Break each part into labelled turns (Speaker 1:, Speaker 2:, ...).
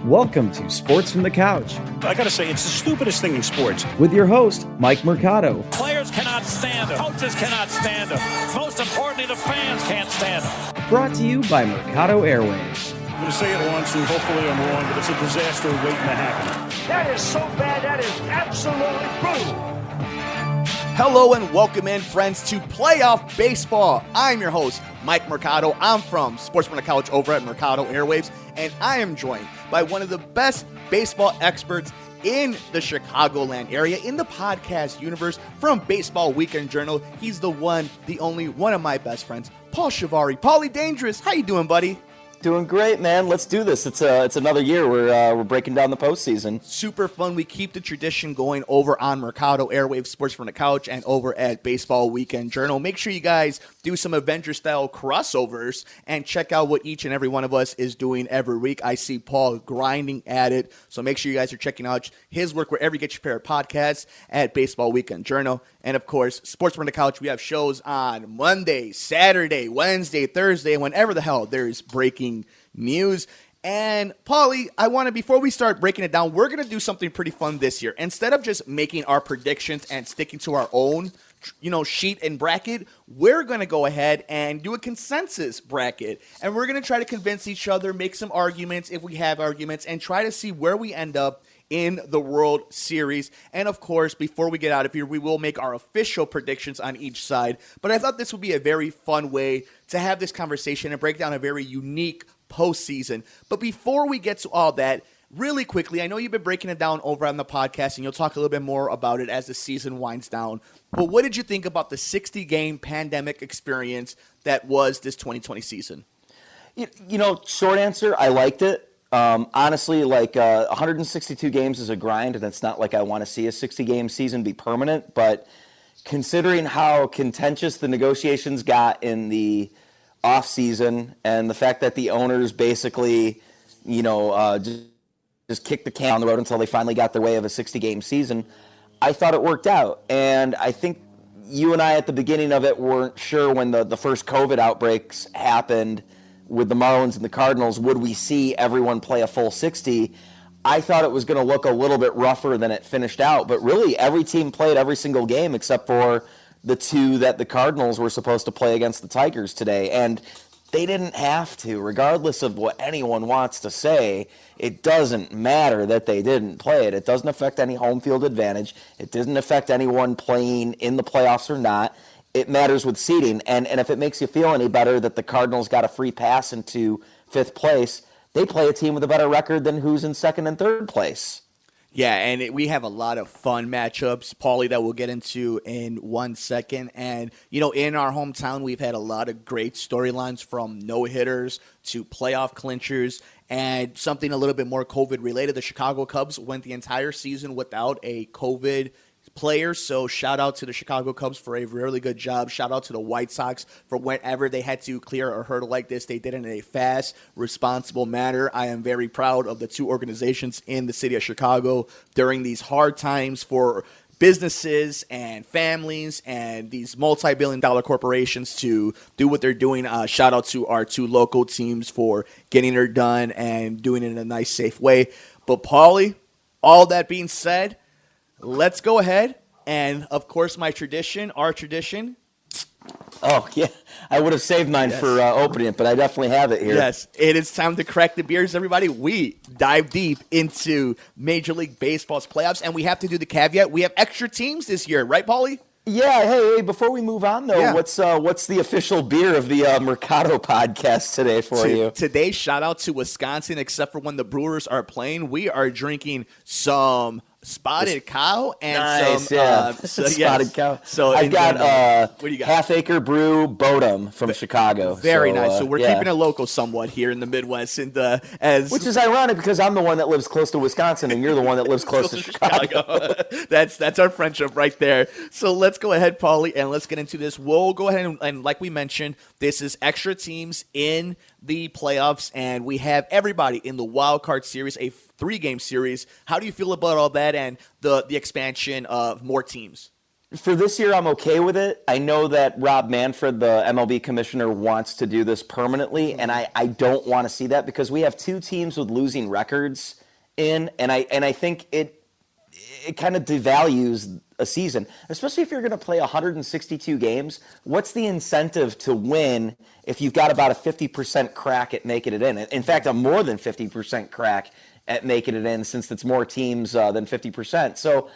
Speaker 1: Welcome to Sports from the Couch.
Speaker 2: I gotta say, it's the stupidest thing in sports.
Speaker 1: With your host, Mike Mercado.
Speaker 3: Players cannot stand him. Coaches cannot stand him. Most importantly, the fans can't stand him.
Speaker 1: Brought to you by Mercado Airwaves.
Speaker 2: I'm gonna say it once, and hopefully I'm wrong, but it's a disaster waiting to happen.
Speaker 3: That is so bad, that is absolutely brutal.
Speaker 4: Hello and welcome in, friends, to Playoff Baseball. I'm your host, Mike Mercado. I'm from Sports from the Couch over at Mercado Airwaves, and I am joined by one of the best baseball experts in the Chicagoland area, in the podcast universe, from Baseball Weekend Journal. He's the one, the only, one of my best friends, Paul Chivari. Paulie Dangerous, how you doing, buddy?
Speaker 5: Doing great, man. Let's do this. It's another year. We're breaking down the postseason.
Speaker 4: Super fun. We keep the tradition going over on Mercado Airwaves, Sports from the Couch, and over at Baseball Weekend Journal. Make sure you guys do some Avenger-style crossovers and check out what each and every one of us is doing every week. I see Paul grinding at it, so make sure you guys are checking out his work wherever you get your favorite podcasts at Baseball Weekend Journal. And, of course, Sports from the Couch, we have shows on Monday, Saturday, Wednesday, Thursday, and whenever the hell there's breaking news. And Paulie, before we start breaking it down, we're going to do something pretty fun this year. Instead of just making our predictions and sticking to our own, sheet and bracket, we're going to go ahead and do a consensus bracket. And we're going to try to convince each other, make some arguments if we have arguments, and try to see where we end up in the World Series. And of course, before we get out of here, we will make our official predictions on each side. But I thought this would be a very fun way to have this conversation and break down a very unique postseason. But before we get to all that, really quickly, I know you've been breaking it down over on the podcast, and you'll talk a little bit more about it as the season winds down. But what did you think about the 60-game pandemic experience that was this 2020 season?
Speaker 5: Short answer, I liked it. Honestly, 162 games is a grind, and it's not like I want to see a 60-game season be permanent. But considering how contentious the negotiations got in the off-season and the fact that the owners basically, just kicked the can down the road until they finally got their way of a 60-game season, I thought it worked out. And I think you and I at the beginning of it weren't sure when the first COVID outbreaks happened with the Marlins and the Cardinals, would we see everyone play a full 60? I thought it was going to look a little bit rougher than it finished out, but really every team played every single game except for the two that the Cardinals were supposed to play against the Tigers today, and they didn't have to. Regardless of what anyone wants to say, it doesn't matter that they didn't play it. It doesn't affect any home field advantage. It doesn't affect anyone playing in the playoffs or not. It matters with seeding, and if it makes you feel any better that the Cardinals got a free pass into fifth place, they play a team with a better record than who's in second and third place.
Speaker 4: Yeah, and we have a lot of fun matchups, Paulie, that we'll get into in 1 second. And, in our hometown, we've had a lot of great storylines from no-hitters to playoff clinchers and something a little bit more COVID-related. The Chicago Cubs went the entire season without a COVID player, so shout out to the Chicago Cubs for a really good job. Shout out to the White Sox for whenever they had to clear a hurdle like this, they did it in a fast, responsible manner. I am very proud of the two organizations in the city of Chicago during these hard times for businesses and families and these multi-billion-dollar corporations to do what they're doing. Shout out to our two local teams for getting it done and doing it in a nice, safe way. But Paulie, all that being said, let's go ahead and, of course, our tradition.
Speaker 5: Oh, yeah. I would have saved mine for opening it, but I definitely have it here.
Speaker 4: Yes, it is time to crack the beers, everybody. We dive deep into Major League Baseball's playoffs, and we have to do the caveat. We have extra teams this year, right, Paulie?
Speaker 5: Yeah, hey, before we move on, though, what's the official beer of the Mercado podcast today for you?
Speaker 4: Today, shout out to Wisconsin, except for when the Brewers are playing. We are drinking some Spotted Cow and
Speaker 5: Spotted Cow.
Speaker 4: So
Speaker 5: I've got
Speaker 4: what do you got?
Speaker 5: Half Acre Brew Bodum from Chicago.
Speaker 4: Very nice. So we're keeping it local somewhat here in the Midwest, and
Speaker 5: which is ironic because I'm the one that lives close to Wisconsin and you're the one that lives close to Chicago.
Speaker 4: That's our friendship right there. So let's go ahead, Paulie, and let's get into this. We'll go ahead and like we mentioned, this is extra teams in the playoffs, and we have everybody in the wild card series, a 3-game series. How do you feel about all that and the expansion of more teams?
Speaker 5: For this year, I'm okay with it. I know that Rob Manfred, the MLB commissioner, wants to do this permanently, and I don't want to see that because we have two teams with losing records and I think it kind of devalues a season, especially if you're going to play 162 games. What's the incentive to win if you've got about a 50% crack at making it in? In fact, a more than 50% crack at making it in, since it's more teams than 50%. So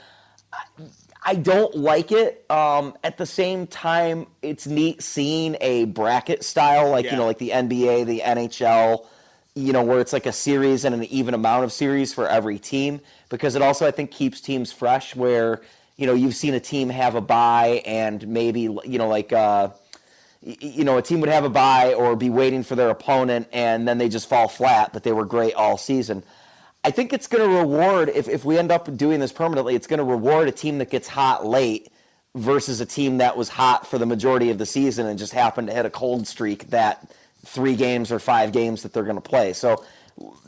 Speaker 5: I don't like it. At the same time, it's neat seeing a bracket style, like like the NBA, the NHL, where it's like a series and an even amount of series for every team, because it also, I think, keeps teams fresh where, you've seen a team have a bye and maybe, a team would have a bye or be waiting for their opponent and then they just fall flat, but they were great all season. I think it's going to reward, if we end up doing this permanently, it's going to reward a team that gets hot late versus a team that was hot for the majority of the season and just happened to hit a cold streak that 3 games or 5 games that they're going to play. So,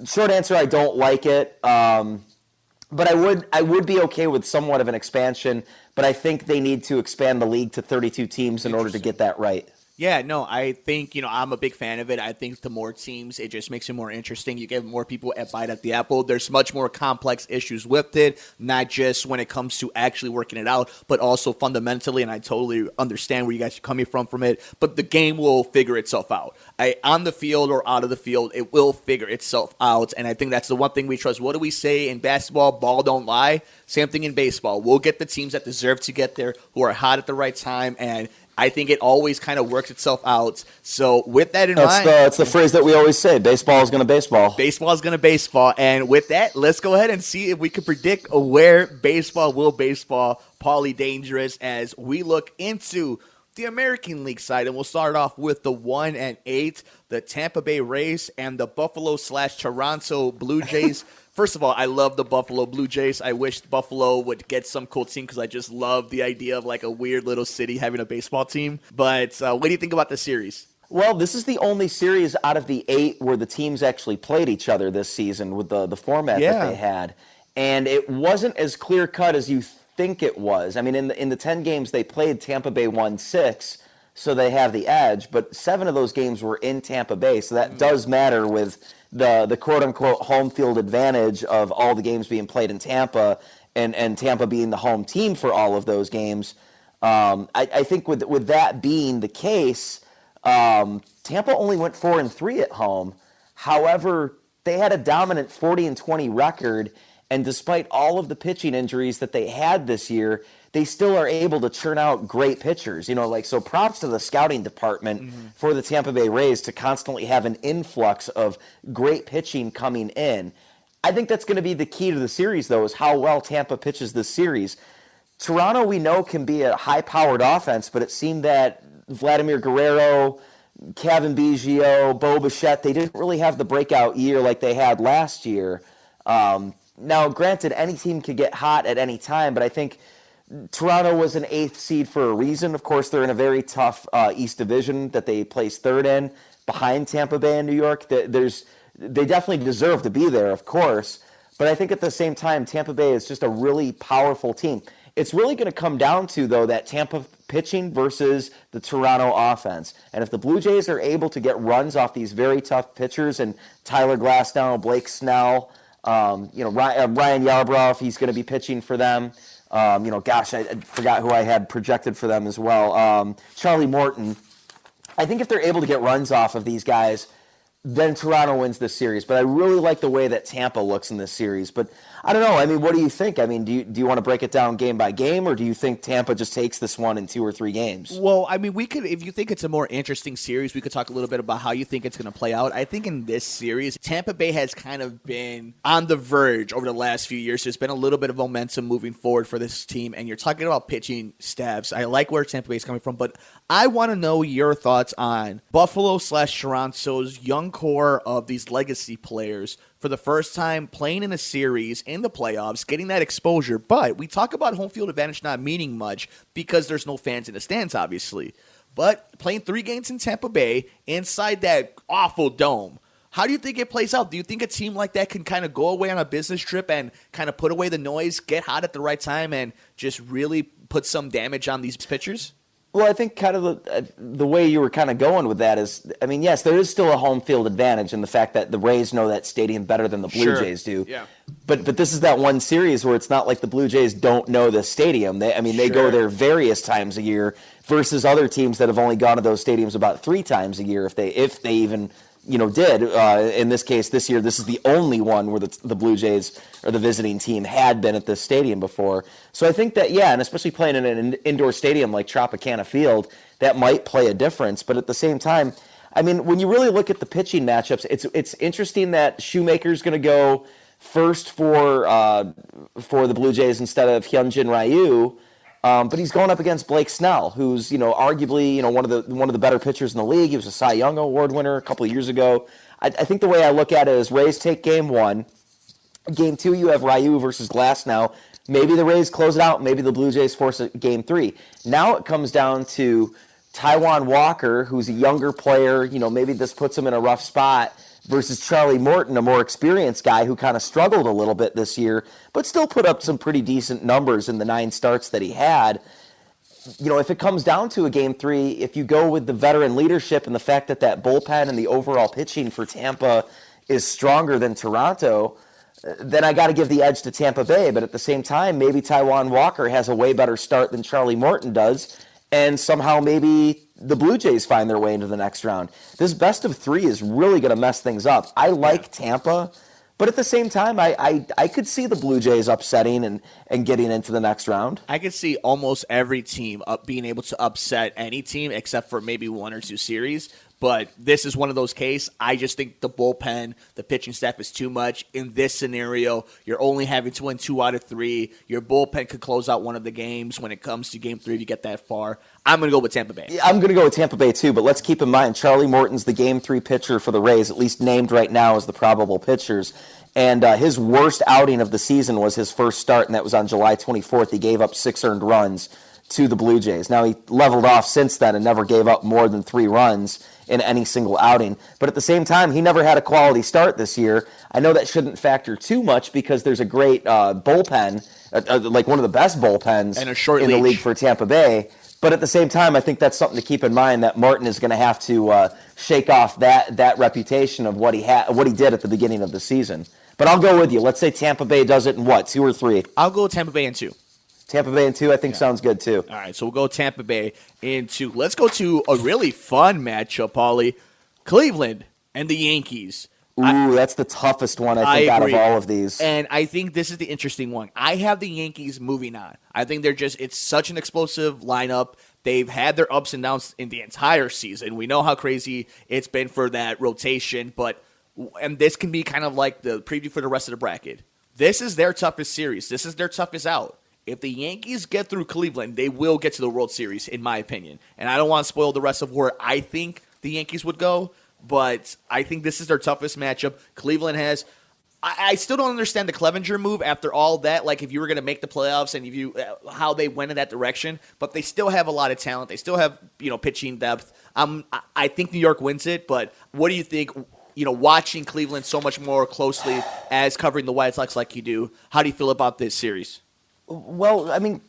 Speaker 5: short answer, I don't like it. But I would be okay with somewhat of an expansion, but I think they need to expand the league to 32 teams in order to get that right.
Speaker 4: Yeah, no, I think, I'm a big fan of it. I think the more teams, it just makes it more interesting. You get more people at bite at the apple. There's much more complex issues with it, not just when it comes to actually working it out, but also fundamentally, and I totally understand where you guys are coming from it, but the game will figure itself out. On the field or out of the field, it will figure itself out, and I think that's the one thing we trust. What do we say in basketball? Ball don't lie. Same thing in baseball. We'll get the teams that deserve to get there, who are hot at the right time, and I think it always kind of works itself out. So with that in mind,
Speaker 5: that's the phrase that we always say: baseball is going to baseball.
Speaker 4: Baseball is going to baseball. And with that, let's go ahead and see if we can predict where baseball will baseball. Paulie Dangerous, as we look into the American League side, and we'll start off with the 1-8, the Tampa Bay Rays and the Buffalo/Toronto Blue Jays. First of all, I love the Buffalo Blue Jays. I wish Buffalo would get some cool team because I just love the idea of like a weird little city having a baseball team. But what do you think about the series?
Speaker 5: Well, this is the only series out of the 8 where the teams actually played each other this season with the format that they had. And it wasn't as clear-cut as you think it was. I mean, in the 10 games they played, Tampa Bay won 6, so they have the edge. But 7 of those games were in Tampa Bay, so that does matter with the quote-unquote home field advantage of all the games being played in Tampa and Tampa being the home team for all of those games. I think with that being the case, Tampa only went 4-3 at home. However, they had a dominant 40-20 record, and despite all of the pitching injuries that they had this year, they still are able to churn out great pitchers. So props to the scouting department for the Tampa Bay Rays to constantly have an influx of great pitching coming in. I think that's going to be the key to the series, though, is how well Tampa pitches this series. Toronto, we know, can be a high-powered offense, but it seemed that Vladimir Guerrero, Kevin Biggio, Bo Bichette, they didn't really have the breakout year like they had last year. Now, granted, any team could get hot at any time, but I think Toronto was an 8th seed for a reason. Of course, they're in a very tough East Division that they placed 3rd in, behind Tampa Bay and New York. They definitely deserve to be there, of course. But I think at the same time, Tampa Bay is just a really powerful team. It's really going to come down to, though, that Tampa pitching versus the Toronto offense. And if the Blue Jays are able to get runs off these very tough pitchers, and Tyler Glasnow, Blake Snell, Ryan Yarbrough, he's going to be pitching for them. I forgot who I had projected for them as well. Charlie Morton. I think if they're able to get runs off of these guys, then Toronto wins this series. But I really like the way that Tampa looks in this series. But I don't know. I mean, what do you think? I mean, do you want to break it down game by game, or do you think Tampa just takes this one in 2 or 3 games?
Speaker 4: Well, I mean, we could, if you think it's a more interesting series, we could talk a little bit about how you think it's going to play out. I think in this series, Tampa Bay has kind of been on the verge over the last few years. There's been a little bit of momentum moving forward for this team, and you're talking about pitching staffs. I like where Tampa Bay is coming from, but I want to know your thoughts on Buffalo/Toronto's young core of these legacy players for the first time playing in a series in the playoffs, getting that exposure. But we talk about home field advantage not meaning much because there's no fans in the stands, obviously. But playing 3 games in Tampa Bay inside that awful dome, how do you think it plays out? Do you think a team like that can kind of go away on a business trip and kind of put away the noise, get hot at the right time, and just really put some damage on these pitchers?
Speaker 5: Well, I think kind of the way you were kind of going with that is, I mean, yes, there is still a home field advantage in the fact that the Rays know that stadium better than the Blue Jays do.
Speaker 4: Yeah.
Speaker 5: But this is that one series where it's not like the Blue Jays don't know the stadium. They go there various times a year versus other teams that have only gone to those stadiums about 3 times a year if they even did. In this case, this year, this is the only one where the Blue Jays or the visiting team had been at this stadium before. So I think that, and especially playing in an indoor stadium like Tropicana Field, that might play a difference. But at the same time, I mean, when you really look at the pitching matchups, it's interesting that Shoemaker's going to go first for the Blue Jays instead of Hyunjin Ryu. But he's going up against Blake Snell, who's arguably one of the better pitchers in the league. He was a Cy Young Award winner a couple of years ago. I think the way I look at it is Rays take game 1. Game 2, you have Ryu versus Glasnow. Maybe the Rays close it out. Maybe the Blue Jays force a game 3. Now it comes down to Taijuan Walker, who's a younger player. Maybe this puts him in a rough spot, versus Charlie Morton, a more experienced guy who kind of struggled a little bit this year, but still put up some pretty decent numbers in the 9 starts that he had. If it comes down to a game 3, if you go with the veteran leadership and the fact that bullpen and the overall pitching for Tampa is stronger than Toronto, then I got to give the edge to Tampa Bay. But at the same time, maybe Taijuan Walker has a way better start than Charlie Morton does, and somehow maybe the Blue Jays find their way into the next round. This best of 3 is really going to mess things up. I like Tampa, but at the same time, I could see the Blue Jays upsetting and getting into the next round.
Speaker 4: I could see almost every team being able to upset any team except for maybe 1 or 2 series. But this is one of those cases. I just think the bullpen, the pitching staff is too much. In this scenario, you're only having to win 2 out of 3. Your bullpen could close out one of the games when it comes to game 3 if you get that far. I'm going to go with Tampa Bay.
Speaker 5: I'm going to go with Tampa Bay too, but let's keep in mind Charlie Morton's the game 3 pitcher for the Rays, at least named right now as the probable pitchers. And his worst outing of the season was his first start, and that was on July 24th. He gave up 6 earned runs to the Blue Jays. Now, he leveled off since then and never gave up more than 3 runs in any single outing. But at the same time, he never had a quality start this year. I know that shouldn't factor too much because there's a great bullpen, like one of the best bullpens
Speaker 4: and a short
Speaker 5: in
Speaker 4: leash.
Speaker 5: The league for Tampa Bay. But at the same time, I think that's something to keep in mind, that Martin is going to have to shake off that reputation of what he did at the beginning of the season. But I'll go with you. Let's say Tampa Bay does it in 2 or 3?
Speaker 4: I'll go with Tampa Bay in 2.
Speaker 5: Tampa Bay in 2, I think sounds good too.
Speaker 4: All right, so we'll go Tampa Bay in 2. Let's go to a really fun matchup, Paulie. Cleveland and the Yankees.
Speaker 5: Ooh, that's the toughest one, I think, out of all of these.
Speaker 4: And I think this is the interesting one. I have the Yankees moving on. I think it's such an explosive lineup. They've had their ups and downs in the entire season. We know how crazy it's been for that rotation, and this can be kind of like the preview for the rest of the bracket. This is their toughest series. This is their toughest out. If the Yankees get through Cleveland, they will get to the World Series, in my opinion. And I don't want to spoil the rest of where I think the Yankees would go, but I think this is their toughest matchup. Cleveland has – I still don't understand the Clevenger move after all that, like if you were going to make the playoffs and how they went in that direction. But they still have a lot of talent. They still have pitching depth. I think New York wins it, but what do you think – watching Cleveland so much more closely as covering the White Sox like you do, how do you feel about this series?
Speaker 5: Well, I mean,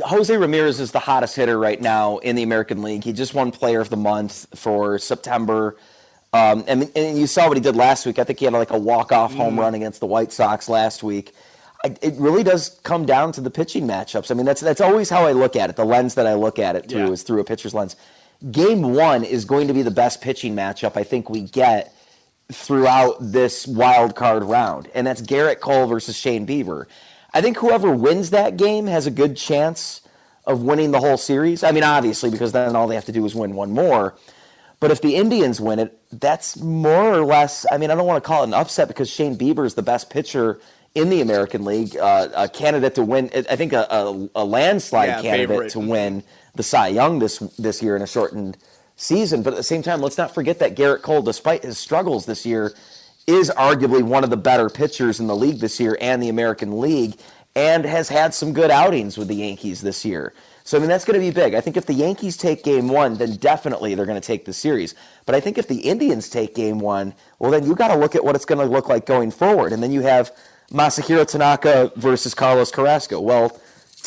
Speaker 5: Jose Ramirez is the hottest hitter right now in the American League. He just won Player of the Month for September. And you saw what he did last week. I think he had like a walk-off home run against the White Sox last week. It really does come down to the pitching matchups. I mean, that's always how I look at it. The lens that I look at it through is through a pitcher's lens. Game 1 is going to be the best pitching matchup I think we get throughout this wild card round, and that's Garrett Cole versus Shane Bieber. I think whoever wins that game has a good chance of winning the whole series. I mean, obviously, because then all they have to do is win one more. But if the Indians win it, that's more or less, I mean, I don't want to call it an upset because Shane Bieber is the best pitcher in the American League, a candidate to win, I think a landslide candidate favorite to win the Cy Young this year in a shortened season. But at the same time, let's not forget that Garrett Cole, despite his struggles this year, is arguably one of the better pitchers in the league this year and the American League, and has had some good outings with the Yankees this year. So, I mean, that's going to be big. I think if the Yankees take Game 1, then definitely they're going to take the series. But I think if the Indians take Game 1, well, then you got to look at what it's going to look like going forward. And then you have Masahiro Tanaka versus Carlos Carrasco. Well,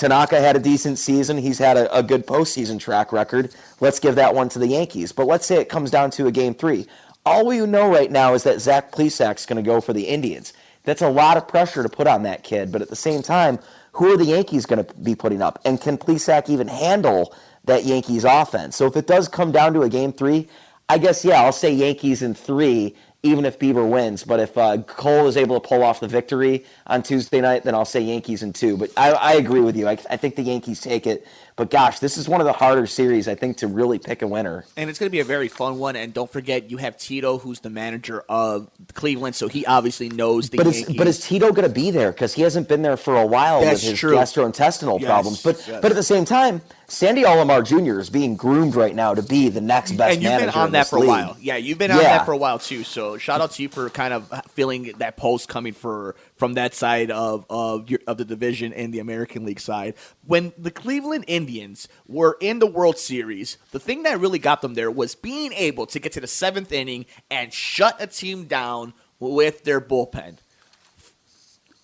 Speaker 5: Tanaka had a decent season. He's had a good postseason track record. Let's give that one to the Yankees. But let's say it comes down to a Game 3. All we know right now is that Zach Plesac's going to go for the Indians. That's a lot of pressure to put on that kid. But at the same time, who are the Yankees going to be putting up? And can Plesac even handle that Yankees offense? So if it does come down to a Game 3, I guess, yeah, I'll say Yankees in 3, even if Bieber wins. But if Cole is able to pull off the victory on Tuesday night, then I'll say Yankees in 2. But I agree with you. I think the Yankees take it. But gosh, this is one of the harder series, I think, to really pick a winner.
Speaker 4: And it's going to be a very fun one. And don't forget, you have Tito, who's the manager of Cleveland, so he obviously knows the Yankees.
Speaker 5: But is Tito going to be there? Because he hasn't been there for a while with his gastrointestinal problems. But at the same time, Sandy Alomar Jr. is being groomed right now to be the next best manager.
Speaker 4: And you've been on that for
Speaker 5: league.
Speaker 4: a while. Yeah, you've been on that for a while too. So shout out to you for kind of feeling that pulse coming from that side of the division and the American League side. When the Cleveland Indians were in the World Series, the thing that really got them there was being able to get to the 7th inning and shut a team down with their bullpen.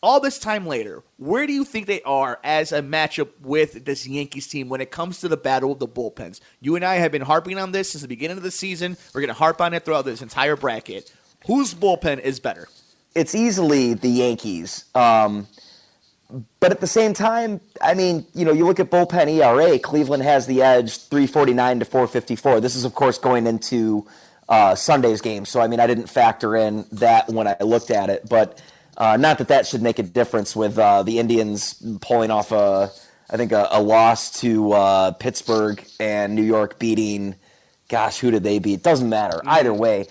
Speaker 4: All this time later, where do you think they are as a matchup with this Yankees team when it comes to the battle of the bullpens? You and I have been harping on this since the beginning of the season. We're going to harp on it throughout this entire bracket. Whose bullpen is better?
Speaker 5: It's easily the Yankees. But at the same time, I mean, you look at bullpen ERA, Cleveland has the edge 349 to 454. This is, of course, going into Sunday's game. So, I mean, I didn't factor in that when I looked at it. But not that should make a difference with the Indians pulling off, a loss to Pittsburgh and New York beating, gosh, who did they beat? Doesn't matter. Either way.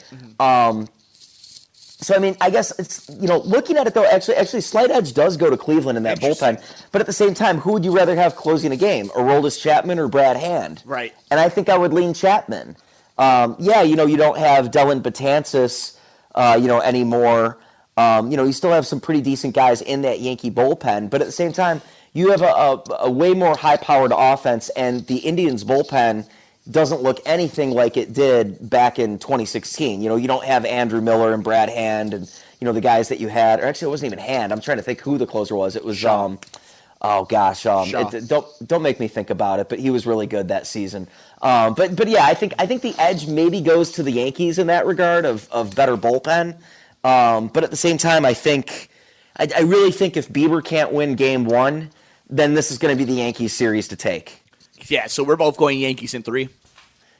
Speaker 5: So, I mean, I guess it's, looking at it, though, actually slight edge does go to Cleveland in that bullpen. But at the same time, who would you rather have closing a game, Aroldis Chapman or Brad Hand?
Speaker 4: Right.
Speaker 5: And I think I would lean Chapman. You don't have Dellin Betances, anymore. You still have some pretty decent guys in that Yankee bullpen. But at the same time, you have a way more high-powered offense, and the Indians' bullpen doesn't look anything like it did back in 2016. You don't have Andrew Miller and Brad Hand and, the guys that you had. Or actually, it wasn't even Hand. I'm trying to think who the closer was. It was, don't make me think about it, but he was really good that season. But yeah, I think the edge maybe goes to the Yankees in that regard of better bullpen. But at the same time, I really think if Bieber can't win Game 1, then this is going to be the Yankees series to take.
Speaker 4: Yeah, so we're both going Yankees in 3.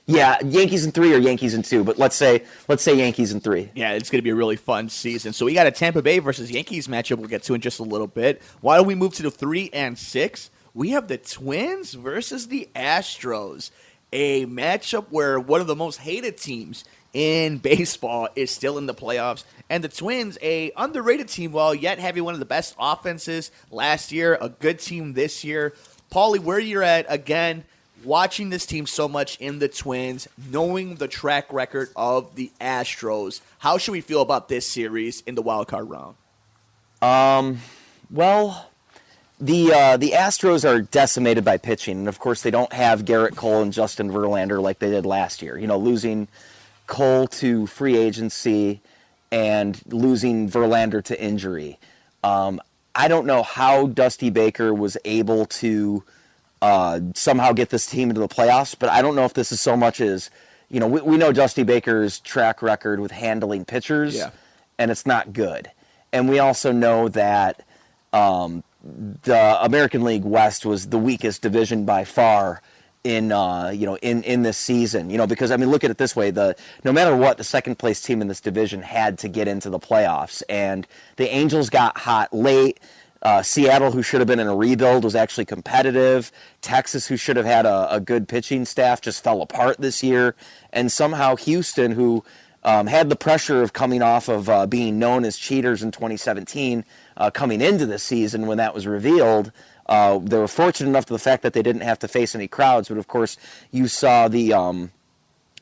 Speaker 5: Yeah, Yankees in 3 or Yankees in 2, but let's say Yankees in 3.
Speaker 4: Yeah, it's going to be a really fun season. So we got a Tampa Bay versus Yankees matchup we'll get to in just a little bit. Why don't we move to the 3 and 6? We have the Twins versus the Astros, a matchup where one of the most hated teams in baseball is still in the playoffs. And the Twins, a underrated team, while yet having one of the best offenses last year, a good team this year. Paulie, where you're at, again, watching this team so much in the Twins, knowing the track record of the Astros, how should we feel about this series in the wild card round?
Speaker 5: Well, the Astros are decimated by pitching, and of course they don't have Garrett Cole and Justin Verlander like they did last year. Losing Cole to free agency and losing Verlander to injury. I don't know how Dusty Baker was able to somehow get this team into the playoffs, but I don't know if this is so much as, we know Dusty Baker's track record with handling pitchers, and it's not good. And we also know that the American League West was the weakest division by far in this season, because look at it this way: no matter what, the second place team in this division had to get into the playoffs, and the Angels got hot late. Seattle, who should have been in a rebuild, was actually competitive. Texas, who should have had a good pitching staff, just fell apart this year, and somehow Houston, who had the pressure of coming off of being known as cheaters in 2017, coming into the season when that was revealed. They were fortunate enough to the fact that they didn't have to face any crowds, but of course you saw the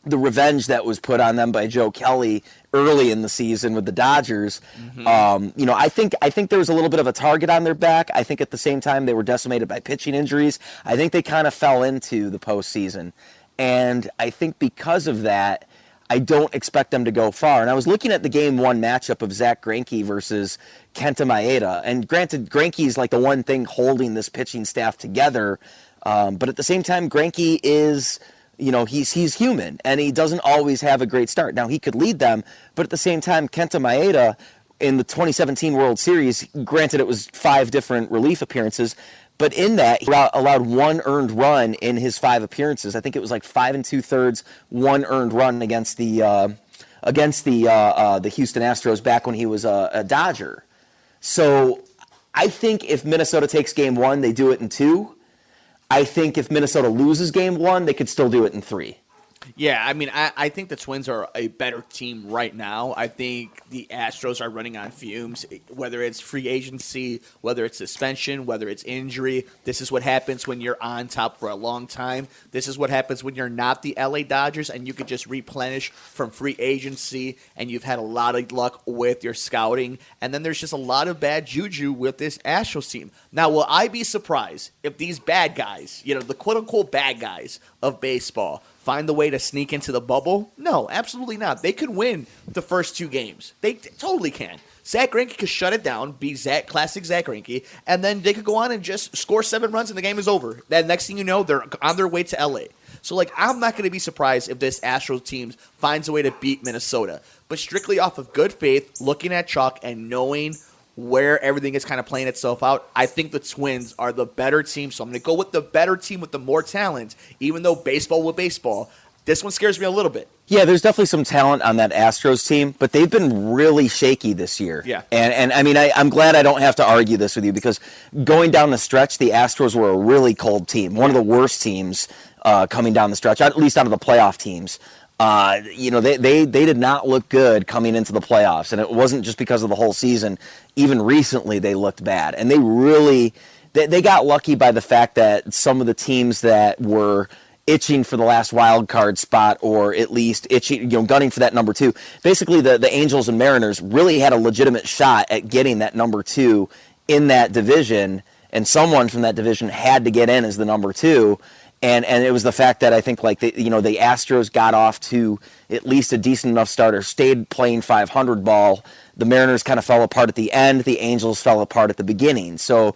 Speaker 5: revenge that was put on them by Joe Kelly early in the season with the Dodgers. Mm-hmm. I think there was a little bit of a target on their back. I think at the same time they were decimated by pitching injuries. I think they kind of fell into the postseason, and I think because of that, I don't expect them to go far. And I was looking at the Game 1 matchup of Zach Greinke versus Kenta Maeda. And granted, Greinke is like the one thing holding this pitching staff together. But at the same time, Greinke is, he's human, and he doesn't always have a great start. Now, he could lead them, but at the same time, Kenta Maeda in the 2017 World Series, granted it was 5 different relief appearances, but in that, he allowed 1 earned run in his 5 appearances. I think it was like 5 2/3, 1 earned run against the Houston Astros back when he was a Dodger. So I think if Minnesota takes Game 1, they do it in 2. I think if Minnesota loses Game 1, they could still do it in 3.
Speaker 4: Yeah, I mean, I think the Twins are a better team right now. I think the Astros are running on fumes, whether it's free agency, whether it's suspension, whether it's injury. This is what happens when you're on top for a long time. This is what happens when you're not the LA Dodgers and you could just replenish from free agency and you've had a lot of luck with your scouting. And then there's just a lot of bad juju with this Astros team. Now, will I be surprised if these bad guys, the quote-unquote bad guys of baseball, find the way to sneak into the bubble? No, absolutely not. They could win the first 2 games. They totally can. Zach Greinke could shut it down, be classic Zach Greinke, and then they could go on and just score 7 runs and the game is over. Then next thing you know, they're on their way to LA. So, I'm not going to be surprised if this Astros team finds a way to beat Minnesota. But strictly off of good faith, looking at chalk and knowing where everything is kind of playing itself out, I think the Twins are the better team. So I'm going to go with the better team with the more talent, even though baseball with baseball. This one scares me a little bit.
Speaker 5: Yeah, there's definitely some talent on that Astros team, but they've been really shaky this year.
Speaker 4: Yeah.
Speaker 5: And I mean, I'm glad I don't have to argue this with you, because going down the stretch, the Astros were a really cold team, one of the worst teams coming down the stretch, at least out of the playoff teams. They did not look good coming into the playoffs, and it wasn't just because of the whole season. Even recently, they looked bad, and they got lucky by the fact that some of the teams that were itching for the last wild card spot, or at least itching, gunning for that number 2. Basically, the Angels and Mariners really had a legitimate shot at getting that number 2 in that division, and someone from that division had to get in as the number 2. And it was the fact that I think the Astros got off to at least a decent enough start, or stayed playing 500 ball. The Mariners kind of fell apart at the end. The Angels fell apart at the beginning. So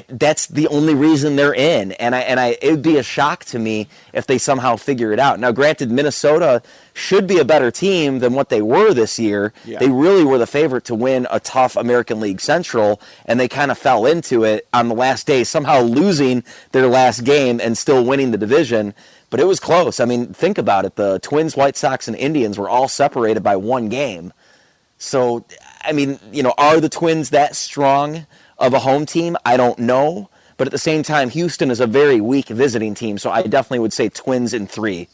Speaker 5: that's the only reason they're in. And it would be a shock to me if they somehow figure it out. Now, granted, Minnesota should be a better team than what they were this year. Yeah. They really were the favorite to win a tough American League Central, and they kind of fell into it on the last day, somehow losing their last game and still winning the division. But it was close. I mean, think about it. The Twins, White Sox, and Indians were all separated by 1 game. So, I mean, are the Twins that strong of a home team? I don't know. But at the same time, Houston is a very weak visiting team, so I definitely would say Twins in 3.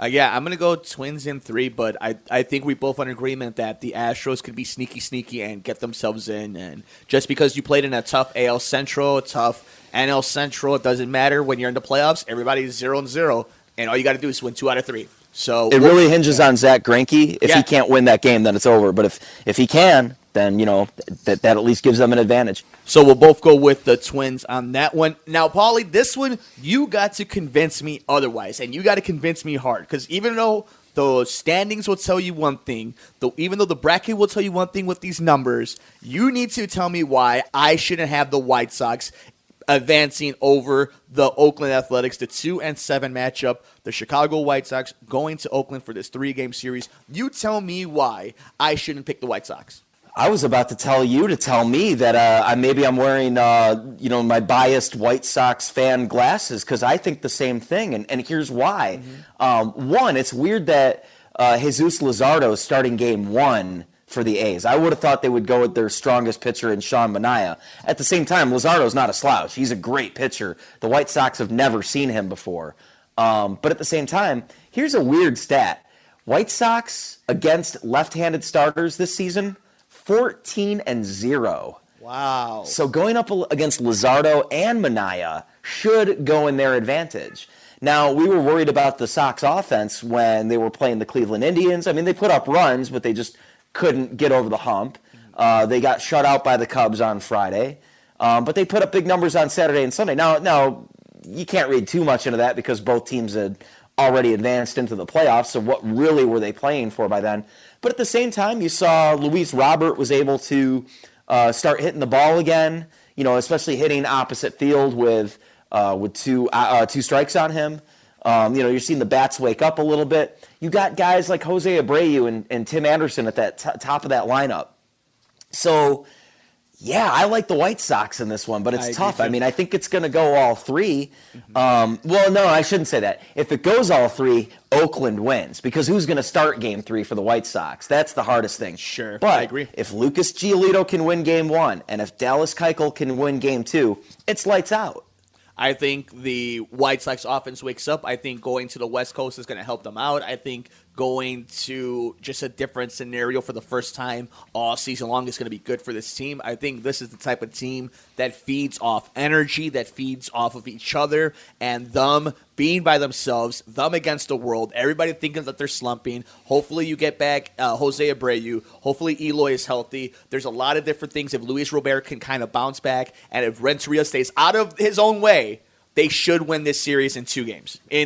Speaker 4: Yeah, I'm going to go Twins in 3, but I think we both are in agreement that the Astros could be sneaky and get themselves in. And just because you played in a tough AL Central, a tough NL Central, it doesn't matter. When you're in the playoffs, everybo's 0-0, and all you got to do is win 2 out of 3. So
Speaker 5: it really hinges on Zach Greinke. If he can't win that game, then it's over. But if he can, then that at least gives them an advantage.
Speaker 4: So we'll both go with the Twins on that one. Now, Paulie, this one you got to convince me otherwise, and you got to convince me hard, because even though the standings will tell you one thing, even though the bracket will tell you one thing with these numbers, you need to tell me why I shouldn't have the White Sox advancing over the Oakland Athletics, the 2-7 matchup, the Chicago White Sox going to Oakland for this 3-game series. You tell me why I shouldn't pick the White Sox.
Speaker 5: I was about to tell you to tell me that I'm wearing my biased White Sox fan glasses, because I think the same thing, and here's why. Mm-hmm. One, it's weird that Jesus Luzardo is starting Game 1 for the A's. I would have thought they would go with their strongest pitcher in Sean Manaea. At the same time, Luzardo's not a slouch. He's a great pitcher. The White Sox have never seen him before. But at the same time, here's a weird stat. White Sox against left-handed starters this season, 14-0.
Speaker 4: Wow.
Speaker 5: So going up against Luzardo and Manaea should go in their advantage. Now, we were worried about the Sox offense when they were playing the Cleveland Indians. I mean, they put up runs, but they just couldn't get over the hump. They got shut out by the Cubs on Friday. But they put up big numbers on Saturday and Sunday. Now, you can't read too much into that, because both teams had already advanced into the playoffs, so what really were they playing for by then? But at the same time, you saw Luis Robert was able to start hitting the ball again, especially hitting opposite field with two strikes on him. You're seeing the bats wake up a little bit. You got guys like Jose Abreu and Tim Anderson at that top of that lineup. So, yeah, I like the White Sox in this one, but it's tough. I mean, I think it's going to go all three. Well, no, I shouldn't say that. If it goes all three, Oakland wins, because who's going to start Game 3 for the White Sox? That's the hardest thing.
Speaker 4: Sure,
Speaker 5: but
Speaker 4: I agree.
Speaker 5: If Lucas Giolito can win Game 1, and if Dallas Keuchel can win Game 2, it's lights out.
Speaker 4: I think the White Sox offense wakes up. I think going to the West Coast is going to help them out. I think going to just a different scenario for the first time all season long is going to be good for this team. I think this is the type of team that feeds off energy, that feeds off of each other, and them being by themselves, them against the world, everybody thinking that they're slumping. Hopefully you get back Jose Abreu. Hopefully Eloy is healthy. There's a lot of different things. If Luis Robert can kind of bounce back, and if Renteria stays out of his own way, they should win this series in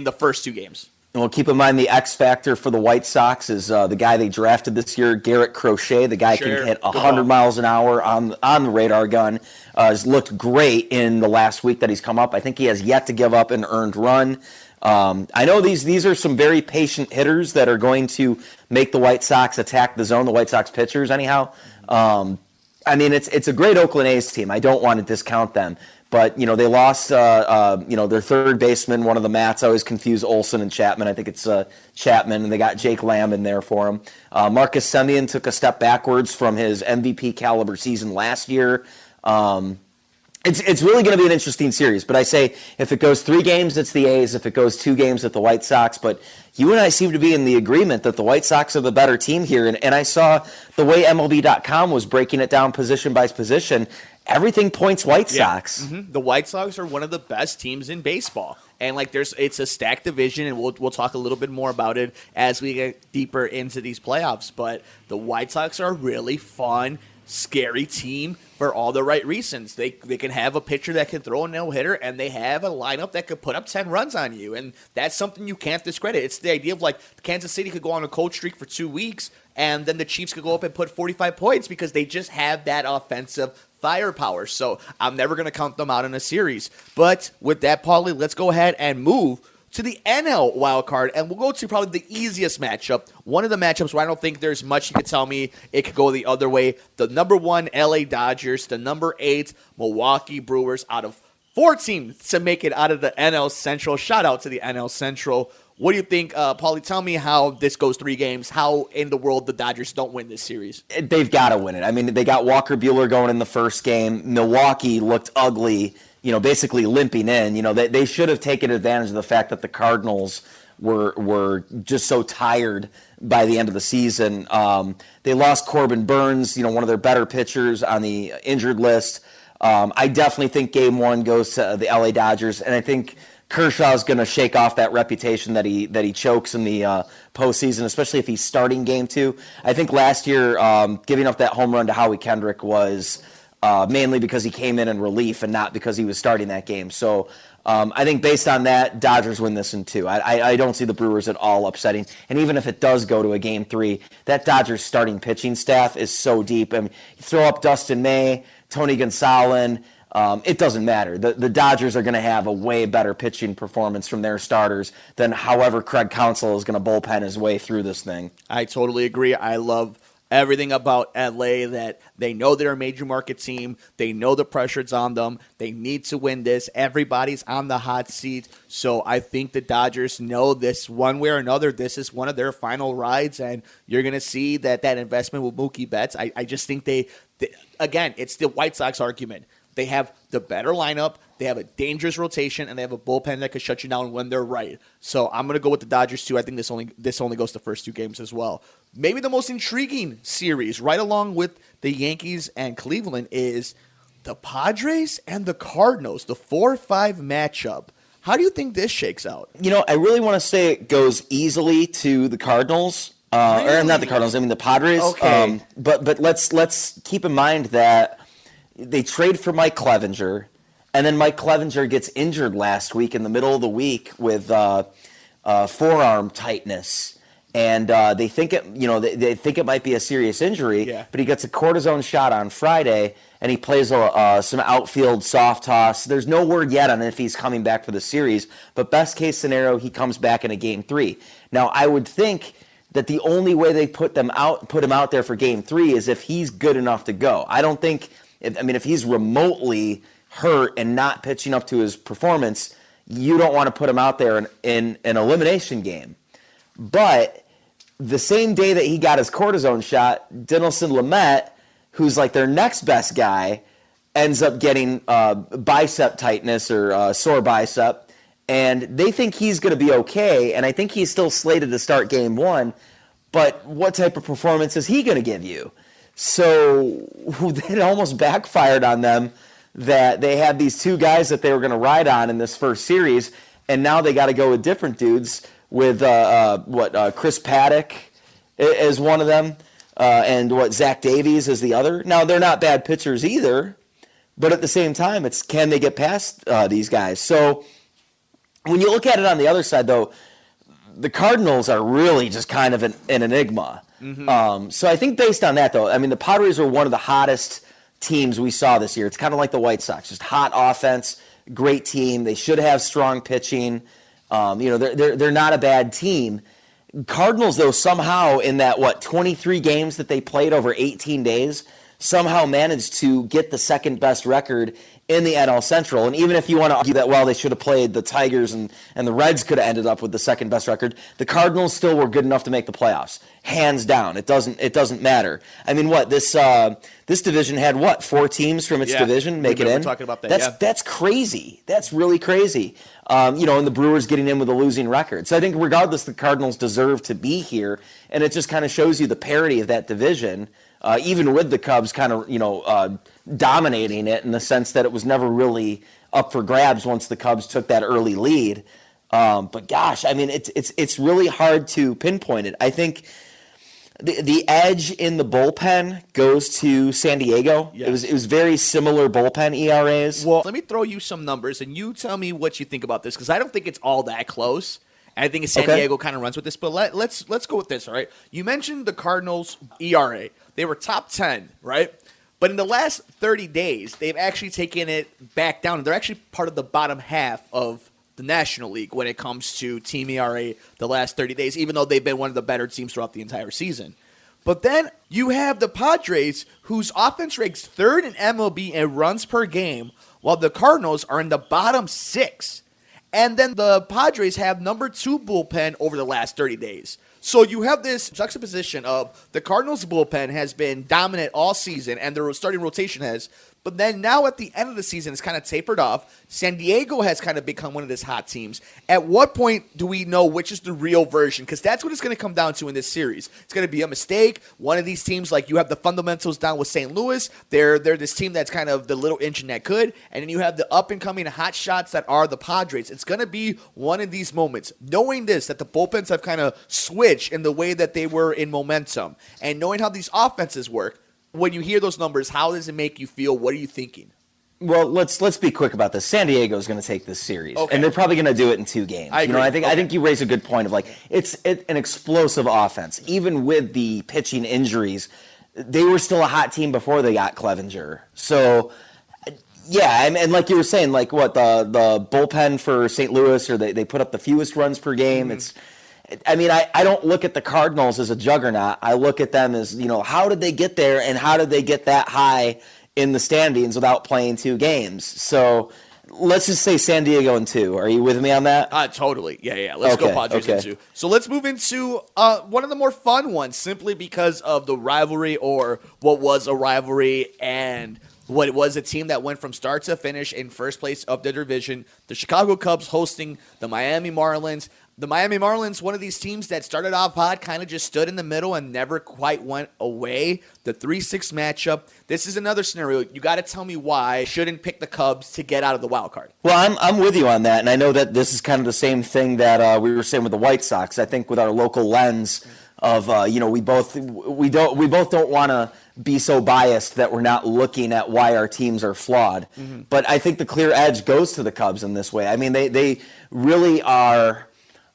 Speaker 4: the first 2 games.
Speaker 5: And we'll keep in mind the X factor for the White Sox is the guy they drafted this year, Garrett Crochet. The guy can hit 100 miles an hour on the radar gun. Has looked great in the last week that he's come up. I think he has yet to give up an earned run. I know these are some very patient hitters that are going to make the White Sox attack the zone, the White Sox pitchers anyhow. I mean, it's a great Oakland A's team. I don't want to discount them. But, they lost, their third baseman, one of the Mats. I always confuse Olsen and Chapman. I think it's Chapman, and they got Jake Lamb in there for him. Marcus Semien took a step backwards from his MVP caliber season last year. It's really going to be an interesting series. But I say if it goes 3 games, it's the A's. If it goes 2 games, it's the White Sox. But you and I seem to be in the agreement that the White Sox are the better team here. And I saw the way MLB.com was breaking it down position by position. Everything points White Sox.
Speaker 4: Mm-hmm. The White Sox are one of the best teams in baseball. And it's a stacked division, and we'll talk a little bit more about it as we get deeper into these playoffs. But the White Sox are a really fun, scary team for all the right reasons. They can have a pitcher that can throw a no-hitter, and they have a lineup that could put up 10 runs on you. And that's something you can't discredit. It's the idea of Kansas City could go on a cold streak for 2 weeks, and then the Chiefs could go up and put 45 points because they just have that offensive firepower. So I'm never going to count them out in a series. But with that, Paulie, let's go ahead and move to the NL wildcard, and we'll go to probably the easiest matchup. One of the matchups where I don't think there's much you could tell me it could go the other way. The number 1 LA Dodgers, the number 8 Milwaukee Brewers, out of 4 teams to make it out of the NL Central. Shout out to the NL Central. What do you think, Paulie? Tell me how this goes 3 games. How in the world the Dodgers don't win this series?
Speaker 5: They've got to win it. I mean, they got Walker Buehler going in the first game. Milwaukee looked ugly, basically limping in. They should have taken advantage of the fact that the Cardinals were just so tired by the end of the season. They lost Corbin Burns, one of their better pitchers, on the injured list. I definitely think Game 1 goes to the LA Dodgers, and I think Kershaw's going to shake off that reputation that he chokes in the postseason, especially if he's starting Game 2. I think last year giving up that home run to Howie Kendrick was mainly because he came in relief and not because he was starting that game. So I think based on that, Dodgers win this in 2. I don't see the Brewers at all upsetting. And even if it does go to a Game 3, that Dodgers starting pitching staff is so deep. I mean, you throw up Dustin May, Tony Gonsolin, it doesn't matter. The Dodgers are going to have a way better pitching performance from their starters than however Craig Counsell is going to bullpen his way through this thing.
Speaker 4: I totally agree. I love everything about LA, that they know they're a major market team. They know the pressure's on them. They need to win this. Everybody's on the hot seat. So I think the Dodgers know this one way or another. This is one of their final rides, and you're going to see that investment with Mookie Betts. I just think they again, it's the White Sox argument. They have the better lineup, they have a dangerous rotation, and they have a bullpen that could shut you down when they're right. So I'm going to go with the Dodgers, too. I think this only goes the first 2 games as well. Maybe the most intriguing series, right along with the Yankees and Cleveland, is the Padres and the Cardinals, the 4-5 matchup. How do you think this shakes out?
Speaker 5: I really want to say it goes easily to the Cardinals. Really? Or not the Cardinals, I mean the Padres.
Speaker 4: Okay.
Speaker 5: But let's keep in mind that they trade for Mike Clevinger, and then Mike Clevinger gets injured last week in the middle of the week with forearm tightness. And they think they think it might be a serious injury, but he gets a cortisone shot on Friday, and he plays some outfield soft toss. There's no word yet on if he's coming back for the series, but best case scenario, he comes back in a Game 3. Now, I would think that the only way they put him out there for Game 3 is if he's good enough to go. I don't think, if he's remotely hurt and not pitching up to his performance, you don't want to put him out there in an elimination game. But the same day that he got his cortisone shot, Dinelson Lamet, who's like their next best guy, ends up getting bicep tightness or sore bicep, and they think he's going to be okay, and I think he's still slated to start Game 1, but what type of performance is he going to give you? So it almost backfired on them that they had these two guys that they were going to ride on in this first series, and now they got to go with different dudes, with Chris Paddock as one of them, and Zach Davies as the other. Now, they're not bad pitchers either, but at the same time, it's can they get past these guys? So when you look at it on the other side, though, the Cardinals are really just kind of an enigma. Mm-hmm. So I think based on that, though, the Padres are one of the hottest teams we saw this year. It's kind of like the White Sox, just hot offense, great team. They should have strong pitching. They're not a bad team. Cardinals, though, somehow in that 23 games that they played over 18 days, somehow managed to get the second best record in the NL Central. And even if you want to argue that, they should have played the Tigers and the Reds could have ended up with the second best record, the Cardinals still were good enough to make the playoffs, hands down. It doesn't matter. This division had 4 teams from its division make it in.
Speaker 4: Talking about that.
Speaker 5: That's crazy. That's really crazy. And the Brewers getting in with a losing record. So I think regardless, the Cardinals deserve to be here, and it just kind of shows you the parity of that division. Even with the Cubs kind of, dominating it in the sense that it was never really up for grabs once the Cubs took that early lead. But gosh, it's really hard to pinpoint it. I think the edge in the bullpen goes to San Diego. Yes. It was very similar bullpen ERAs.
Speaker 4: Well, let me throw you some numbers, and you tell me what you think about this, because I don't think it's all that close. I think San Diego kind of runs with this, but let's go with this, all right? You mentioned the Cardinals' ERA. They were top 10, right? But in the last 30 days, they've actually taken it back down. They're actually part of the bottom half of the National League when it comes to team ERA the last 30 days, even though they've been one of the better teams throughout the entire season. But then you have the Padres, whose offense ranks third in MLB in runs per game, while the Cardinals are in the bottom 6. And then the Padres have number 2 bullpen over the last 30 days. So you have this juxtaposition of the Cardinals' bullpen has been dominant all season, and their starting rotation has. But then now at the end of the season, it's kind of tapered off. San Diego has kind of become one of these hot teams. At what point do we know which is the real version? Because that's what it's going to come down to in this series. It's going to be a mistake. One of these teams, like you have the fundamentals down with St. Louis. They're this team that's kind of the little engine that could. And then you have the up-and-coming hot shots that are the Padres. It's going to be one of these moments. Knowing this, that the bullpens have kind of switched in the way that they were in momentum. And knowing how these offenses work, when you hear those numbers, how does it make you feel? What are you thinking?
Speaker 5: Well, let's be quick about this. San Diego is going to take this series, and they're probably going to do it in 2 games.
Speaker 4: I agree.
Speaker 5: I think you raise a good point of it's an explosive offense. Even with the pitching injuries, they were still a hot team before they got Clevenger. So, yeah, and like you were saying, the bullpen for St. Louis, or they put up the fewest runs per game. Mm-hmm. I don't look at the Cardinals as a juggernaut. I look at them as, how did they get there and how did they get that high in the standings without playing 2 games? So let's just say San Diego in 2. Are you with me on that?
Speaker 4: Totally. Yeah. Let's go Padres in 2. So let's move into one of the more fun ones, simply because of the rivalry, or what was a rivalry, and what it was a team that went from start to finish in first place of the division. The Chicago Cubs hosting the Miami Marlins. The Miami Marlins, one of these teams that started off hot, kind of just stood in the middle and never quite went away. The 3-6 matchup. This is another scenario. You got to tell me why I shouldn't pick the Cubs to get out of the wild card.
Speaker 5: Well, I'm with you on that, and I know that this is kind of the same thing that we were saying with the White Sox. I think with our local lens of we both don't want to be so biased that we're not looking at why our teams are flawed. Mm-hmm. But I think the clear edge goes to the Cubs in this way. They really are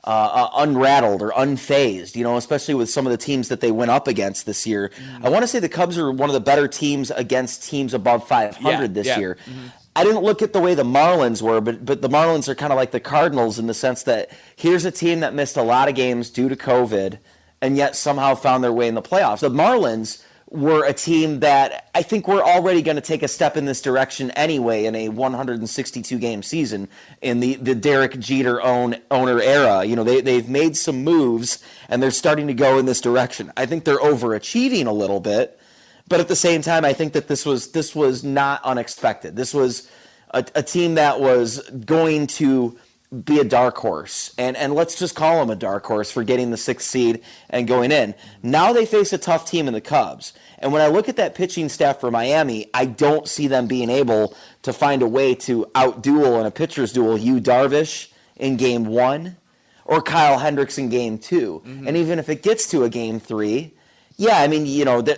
Speaker 5: unrattled or unfazed, especially with some of the teams that they went up against this year. I want to say the Cubs are one of the better teams against teams above 500 this year. I didn't look at the way the Marlins were, but the Marlins are kind of like the Cardinals in the sense that here's a team that missed a lot of games due to COVID and yet somehow found their way in the playoffs. The Marlins were a team that I think we're already going to take a step in this direction anyway in a 162-game season in the Derek Jeter owner era. They've made some moves, and they're starting to go in this direction. I think they're overachieving a little bit, but at the same time, I think that this was not unexpected. This was a team that was going to be a dark horse, and let's just call them a dark horse for getting the 6th seed and going in. Now they face a tough team in the Cubs, and when I look at that pitching staff for Miami, I don't see them being able to find a way to out-duel in a pitcher's duel Yu Darvish in Game 1 or Kyle Hendricks in Game 2. And even if it gets to a Game 3, yeah, I mean,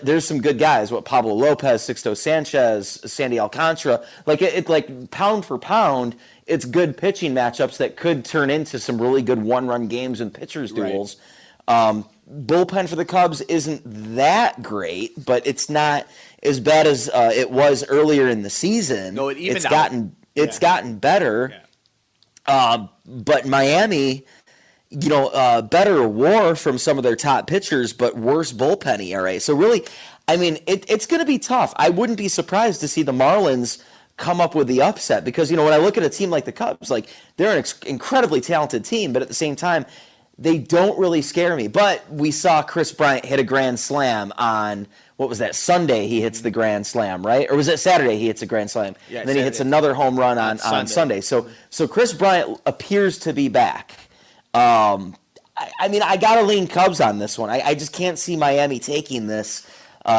Speaker 5: there's some good guys. Pablo Lopez, Sixto Sanchez, Sandy Alcantara. Like pound for pound, it's good pitching matchups that could turn into some really good one-run games and pitchers duels. Bullpen for the Cubs isn't that great, but it's not as bad as it was earlier in the season.
Speaker 4: No, it's
Speaker 5: gotten better. Yeah. But Miami, better WAR from some of their top pitchers, but worse bullpen ERA. So really, I mean, it's going to be tough. I wouldn't be surprised to see the Marlins come up with the upset because, when I look at a team like the Cubs, they're an incredibly talented team, but at the same time, they don't really scare me. But we saw Chris Bryant hit a grand slam on, what was that, Sunday he hits the grand slam, right? Or was it Saturday he hits a grand slam?
Speaker 4: Yeah,
Speaker 5: and then he hits another home run on Sunday. So Chris Bryant appears to be back. I mean, I got to lean Cubs on this one. I just can't see Miami taking this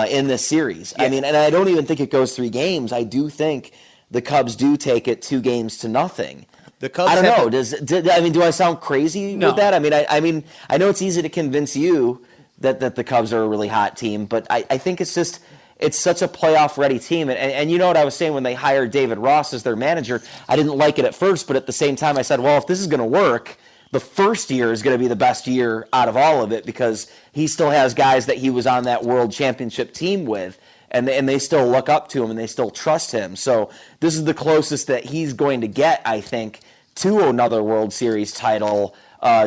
Speaker 5: in this series. Yeah. I mean, and I don't even think it goes 3 games. I do think the Cubs do take it 2-0.
Speaker 4: The Cubs.
Speaker 5: I don't know. Do I sound crazy with that? I mean, I know it's easy to convince you that the Cubs are a really hot team, but I think it's such a playoff-ready team. And you know what I was saying when they hired David Ross as their manager? I didn't like it at first, but at the same time I said, well, if this is going to work, the first year is going to be the best year out of all of it because he still has guys that he was on that world championship team with, and they still look up to him and they still trust him. So this is the closest that he's going to get, I think, to another World Series title,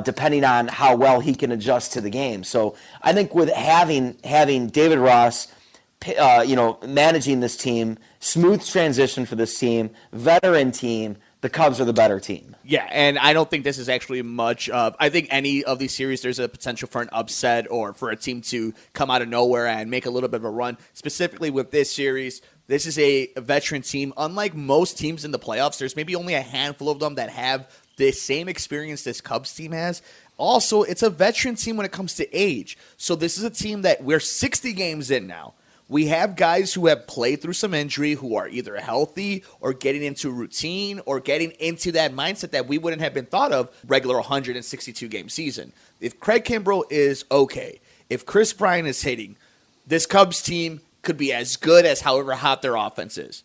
Speaker 5: depending on how well he can adjust to the game. So I think with having David Ross, managing this team, smooth transition for this team, veteran team, the Cubs are the better team.
Speaker 4: Yeah, and I don't think this is actually much of... I think any of these series, there's a potential for an upset or for a team to come out of nowhere and make a little bit of a run. Specifically with this series, this is a veteran team. Unlike most teams in the playoffs, there's maybe only a handful of them that have the same experience this Cubs team has. Also, it's a veteran team when it comes to age. So this is a team that we're 60 games in now. We have guys who have played through some injury who are either healthy or getting into routine or getting into that mindset that we wouldn't have been thought of regular 162-game season. If Craig Kimbrell is okay, if Chris Bryant is hitting, this Cubs team could be as good as however hot their offense is.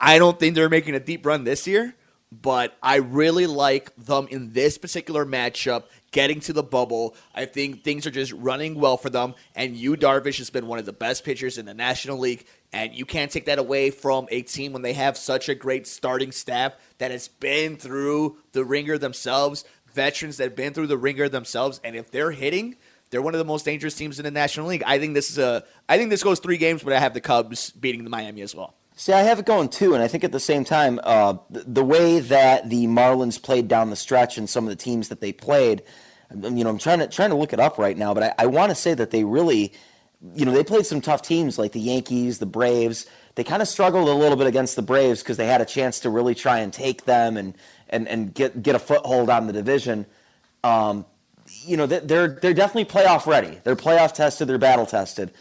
Speaker 4: I don't think they're making a deep run this year, but I really like them in this particular matchup, getting to the bubble. I think things are just running well for them, and Yu Darvish has been one of the best pitchers in the National League, and you can't take that away from a team when they have such a great starting staff that has been through the ringer themselves, veterans that have been through the ringer themselves, and if they're hitting, they're one of the most dangerous teams in the National League. I think this goes 3 games, but I have the Cubs beating the Miami as well.
Speaker 5: See, I have it going 2, and I think at the same time, the way that the Marlins played down the stretch and some of the teams that they played, I'm trying to look it up right now, but I want to say that they really, they played some tough teams like the Yankees, the Braves. They kind of struggled a little bit against the Braves because they had a chance to really try and take them and get a foothold on the division. They're definitely playoff ready. They're playoff tested. They're battle tested.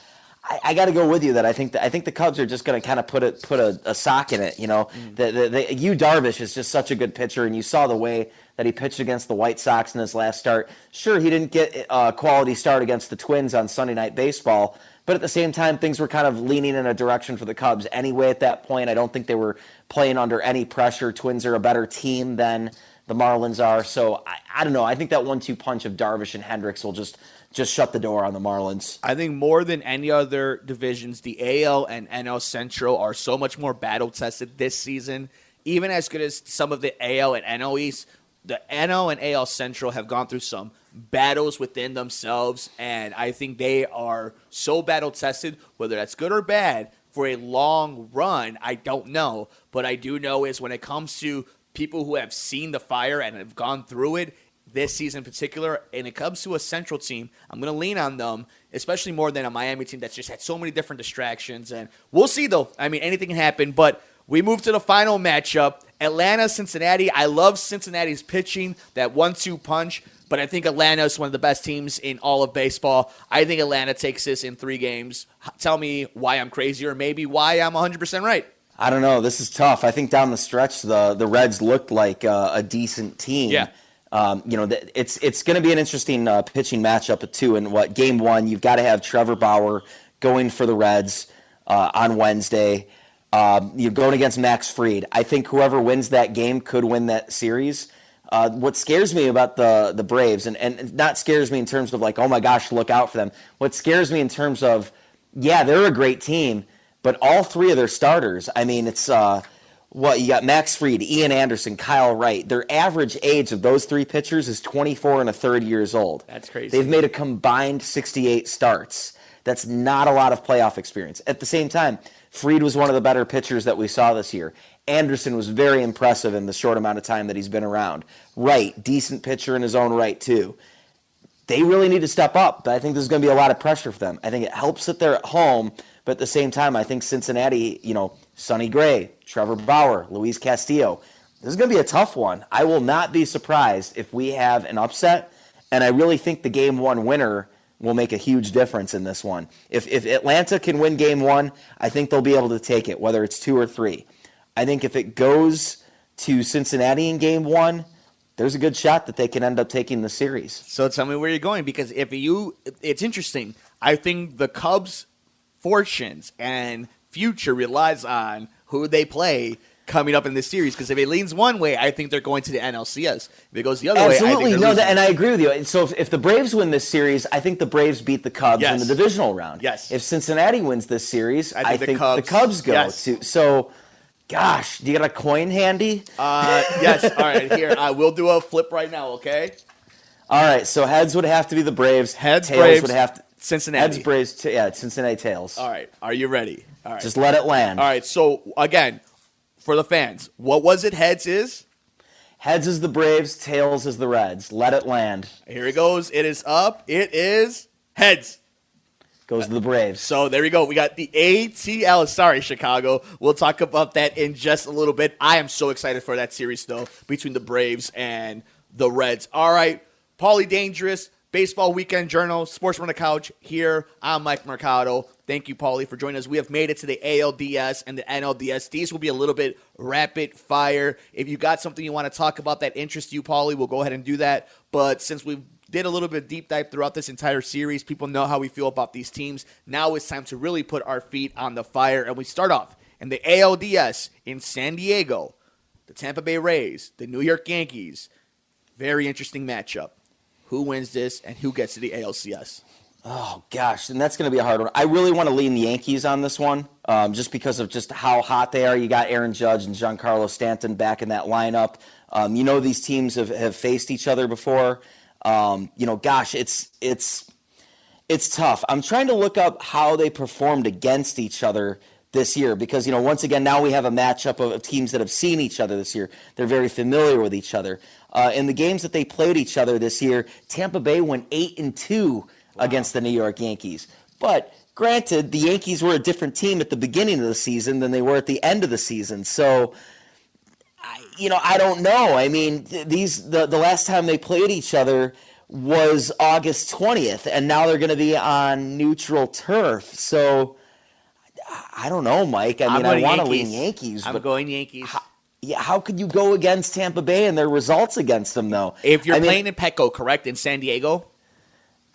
Speaker 5: I got to go with you that I think the Cubs are just going to kind of put a sock in it. Yu Darvish is just such a good pitcher, and you saw the way that he pitched against the White Sox in his last start. Sure, he didn't get a quality start against the Twins on Sunday Night Baseball, but at the same time, things were kind of leaning in a direction for the Cubs anyway at that point. I don't think they were playing under any pressure. Twins are a better team than the Marlins are. So I don't know. I think that 1-2 punch of Darvish and Hendricks will just shut the door on the Marlins.
Speaker 4: I think more than any other divisions, the AL and NL Central are so much more battle-tested this season. Even as good as some of the AL and NL East, the NL and AL Central have gone through some battles within themselves, and I think they are so battle-tested, whether that's good or bad, for a long run, I don't know. But I do know is when it comes to people who have seen the fire and have gone through it, this season in particular, and it comes to a Central team, I'm going to lean on them, especially more than a Miami team that's just had so many different distractions. And we'll see, though. I mean, anything can happen. But we move to the final matchup, Atlanta-Cincinnati. I love Cincinnati's pitching, that 1-2 punch. But I think Atlanta is one of the best teams in all of baseball. I think Atlanta takes this in 3 games. Tell me why I'm crazy or maybe why I'm 100% right.
Speaker 5: I don't know. This is tough. I think down the stretch, the Reds looked like a decent team.
Speaker 4: Yeah.
Speaker 5: It's going to be an interesting pitching matchup too. In game 1, you've got to have Trevor Bauer going for the Reds on Wednesday. You're going against Max Fried. I think whoever wins that game could win that series. What scares me about the Braves, and not scares me in terms of like, oh my gosh, look out for them. What scares me in terms of, yeah, they're a great team, but all 3 of their starters, I mean, it's you got Max Fried, Ian Anderson, Kyle Wright. Their average age of those 3 pitchers is 24 and a third years old.
Speaker 4: That's crazy.
Speaker 5: They've made a combined 68 starts. That's not a lot of playoff experience. At the same time, Fried was one of the better pitchers that we saw this year. Anderson was very impressive in the short amount of time that he's been around. Wright, decent pitcher in his own right, too. They really need to step up, but I think there's going to be a lot of pressure for them. I think it helps that they're at home, but at the same time, I think Cincinnati, Sonny Gray, Trevor Bauer, Luis Castillo, this is going to be a tough one. I will not be surprised if we have an upset, and I really think the Game 1 winner will make a huge difference in this one. If Atlanta can win Game 1, I think they'll be able to take it, whether it's 2 or 3. I think if it goes to Cincinnati in Game 1, there's a good shot that they can end up taking the series.
Speaker 4: So tell me where you're going, because it's interesting. I think the Cubs' fortunes and future relies on who they play coming up in this series, because if it leans one way, I think they're going to the NLCS. If it goes the other way, I think they're losing.
Speaker 5: And I agree with you. So if the Braves win this series, I think the Braves beat the Cubs in the divisional round.
Speaker 4: Yes.
Speaker 5: If Cincinnati wins this series, I think the Cubs go to. So, gosh, do you got a coin handy?
Speaker 4: Yes. All right, here. We'll do a flip right now, okay?
Speaker 5: All right, so heads would have to be the Braves.
Speaker 4: Heads,
Speaker 5: tails
Speaker 4: Braves,
Speaker 5: would have to
Speaker 4: Cincinnati.
Speaker 5: Heads, Braves, Cincinnati tails.
Speaker 4: All right, are you ready? All right.
Speaker 5: Just let it land.
Speaker 4: All right, so, again, for the fans, what was it heads is?
Speaker 5: Heads is the Braves, tails is the Reds. Let it land.
Speaker 4: Here it goes. It is up. It is heads.
Speaker 5: Goes to the Braves.
Speaker 4: So there we go. We got the ATL. Sorry, Chicago. We'll talk about that in just a little bit. I am so excited for that series, though, between the Braves and the Reds. All right, Paulie Dangerous, Baseball Weekend Journal, Sports from the Couch. Here, I'm Mike Mercado. Thank you, Paulie, for joining us. We have made it to the ALDS and the NLDS. These will be a little bit rapid fire. If you got something you want to talk about that interests you, Paulie, we'll go ahead and do that. But since we did a little bit of deep dive throughout this entire series, people know how we feel about these teams. Now it's time to really put our feet on the fire. And we start off in the ALDS in San Diego. The Tampa Bay Rays, the New York Yankees. Very interesting matchup. Who wins this and who gets to the ALCS?
Speaker 5: Oh, gosh, and that's going to be a hard one. I really want to lean the Yankees on this one, just because of just how hot they are. You got Aaron Judge and Giancarlo Stanton back in that lineup. These teams have faced each other before. Gosh, it's tough. I'm trying to look up how they performed against each other this year because, once again, now we have a matchup of teams that have seen each other this year. They're very familiar with each other. In the games that they played each other this year, Tampa Bay went 8-2 against the New York Yankees. But granted, the Yankees were a different team at the beginning of the season than they were at the end of the season. So, I don't know. I mean, the last time they played each other was August 20th, and now they're going to be on neutral turf. So, I don't know, Mike. I want to lean Yankees.
Speaker 4: I'm going Yankees.
Speaker 5: How could you go against Tampa Bay and their results against them, though?
Speaker 4: If you're playing in Petco, correct, in San Diego?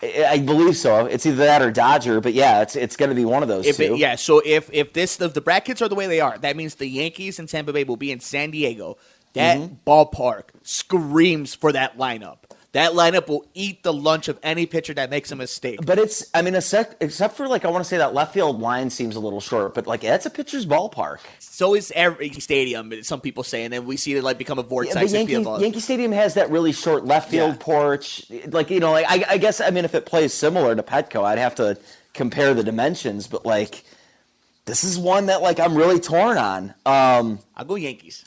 Speaker 5: I believe so. It's either that or Dodger, but yeah, it's going to be one of those two.
Speaker 4: So if the brackets are the way they are, that means the Yankees and Tampa Bay will be in San Diego. That ballpark screams for that lineup. That lineup will eat the lunch of any pitcher that makes a mistake.
Speaker 5: But except for I want to say that left field line seems a little short, but that's a pitcher's ballpark.
Speaker 4: So is every stadium, some people say, and then we see it become a vortex.
Speaker 5: Yeah, but Yankee Stadium has that really short left field porch. I guess, if it plays similar to Petco, I'd have to compare the dimensions, but this is one that I'm really torn on.
Speaker 4: I'll go Yankees.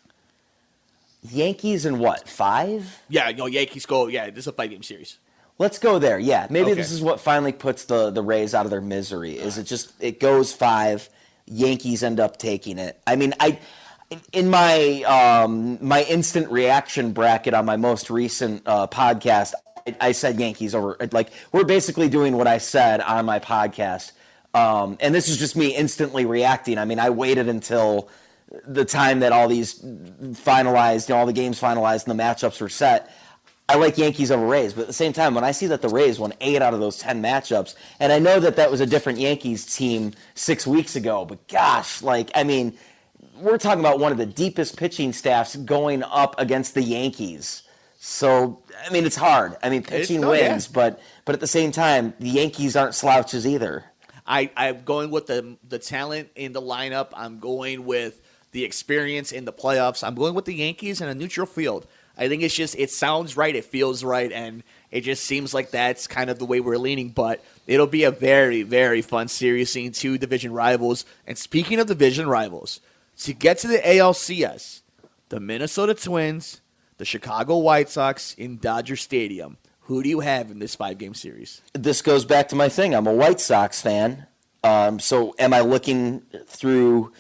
Speaker 5: Yankees in what, 5?
Speaker 4: Yeah, Yankees go. Yeah, this is a 5-game series.
Speaker 5: Let's go there. Yeah, maybe
Speaker 4: Okay.
Speaker 5: This is what finally puts the Rays out of their misery. Is it goes 5, Yankees end up taking it. In my my instant reaction bracket on my most recent podcast, I said Yankees over. We're basically doing what I said on my podcast, and this is just me instantly reacting. I waited until the time that all these finalized, all the games finalized and the matchups were set. I like Yankees over Rays, but at the same time, when I see that the Rays won 8 out of those 10 matchups, and I know that was a different Yankees team 6 weeks ago, but gosh, we're talking about one of the deepest pitching staffs going up against the Yankees. So, it's hard. Pitching wins, but at the same time, the Yankees aren't slouches either.
Speaker 4: I'm going with the talent in the lineup. I'm going with the experience in the playoffs. I'm going with the Yankees in a neutral field. I think it sounds right, it feels right, and it just seems like that's kind of the way we're leaning. But it'll be a very, very fun series seeing 2 division rivals. And speaking of division rivals, to get to the ALCS, the Minnesota Twins, the Chicago White Sox in Dodger Stadium. Who do you have in this 5-game series?
Speaker 5: This goes back to my thing. I'm a White Sox fan. So am I looking through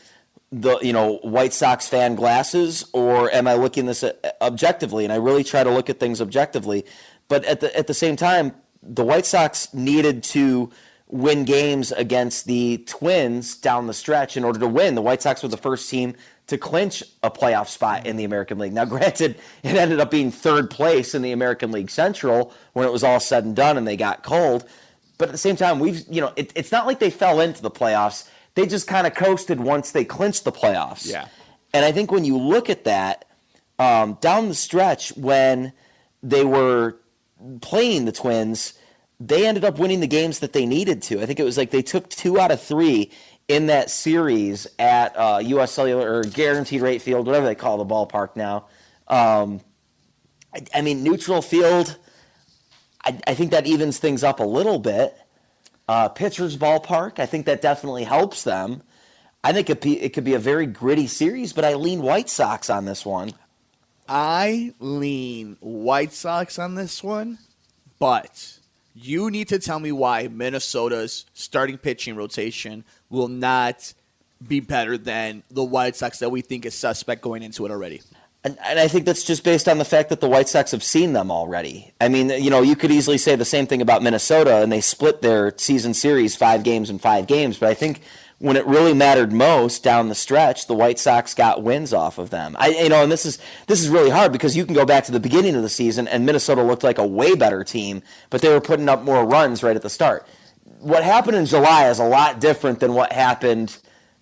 Speaker 5: the White Sox fan glasses, or am I looking this objectively? And I really try to look at things objectively. But at the same time, the White Sox needed to win games against the Twins down the stretch in order to win. The White Sox were the first team to clinch a playoff spot in the American League. Now, granted, it ended up being 3rd place in the American League Central when it was all said and done and they got cold. But at the same time, it's not like they fell into the playoffs. They just kind of coasted once they clinched the playoffs.
Speaker 4: Yeah.
Speaker 5: And I think when you look at that, down the stretch when they were playing the Twins, they ended up winning the games that they needed to. I think it was they took 2 out of 3 in that series at U.S. Cellular or Guaranteed Rate Field, whatever they call the ballpark now. Neutral field, I think that evens things up a little bit. Pitcher's ballpark, I think that definitely helps them. I think it could be a very gritty series, but I lean White Sox on this one.
Speaker 4: I lean White Sox on this one, but you need to tell me why Minnesota's starting pitching rotation will not be better than the White Sox that we think is suspect going into it already.
Speaker 5: And I think that's just based on the fact that the White Sox have seen them already. You could easily say the same thing about Minnesota, and they split their season series 5 games and 5 games. But I think when it really mattered most down the stretch, the White Sox got wins off of them. And this is really hard because you can go back to the beginning of the season, and Minnesota looked like a way better team, but they were putting up more runs right at the start. What happened in July is a lot different than what happened